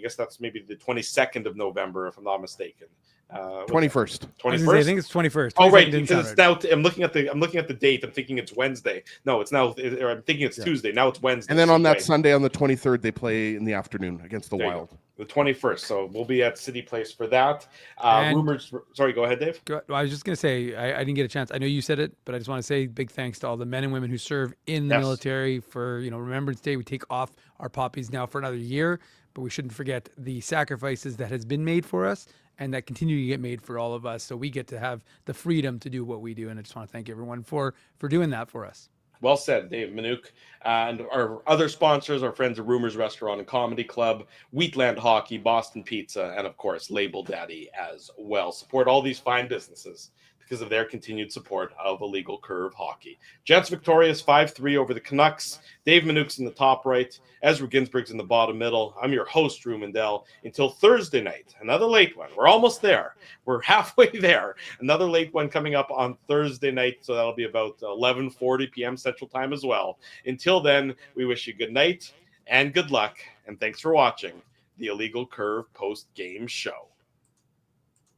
guess that's maybe the 22nd of November, if I'm not mistaken.
21st.
21st.
I think it's 21st.
Oh, right. Because it's now. I'm looking at the date. I'm thinking it's Wednesday. No, it's now. Or I'm thinking it's Tuesday. Now it's Wednesday.
And then on that Sunday, on the 23rd, they play in the afternoon against the
There
Wild.
The 21st. So we'll be at City Place for that. Rumors. Sorry, go ahead, Dave.
I was just going to say, I didn't get a chance. I know you said it, but I just want to say big thanks to all the men and women who serve in the military for, Remembrance Day. We take off our poppies now for another year, but we shouldn't forget the sacrifices that has been made for us and that continue to get made for all of us. So we get to have the freedom to do what we do. And I just want to thank everyone for doing that for us.
Well said, Dave Manouk. And our other sponsors, our friends at Rumors Restaurant and Comedy Club, Wheatland Hockey, Boston Pizza, and of course, Label Daddy as well. Support all these fine businesses because of their continued support of Illegal Curve Hockey. Jets victorious 5-3 over the Canucks. Dave Manouk's in the top right. Ezra Ginsburg's in the bottom middle. I'm your host, Drew Mandel. Until Thursday night, another late one. We're almost there. We're halfway there. Another late one coming up on Thursday night, so that'll be about 11:40 p.m. Central Time as well. Until then, we wish you good night and good luck, and thanks for watching the Illegal Curve post-game show.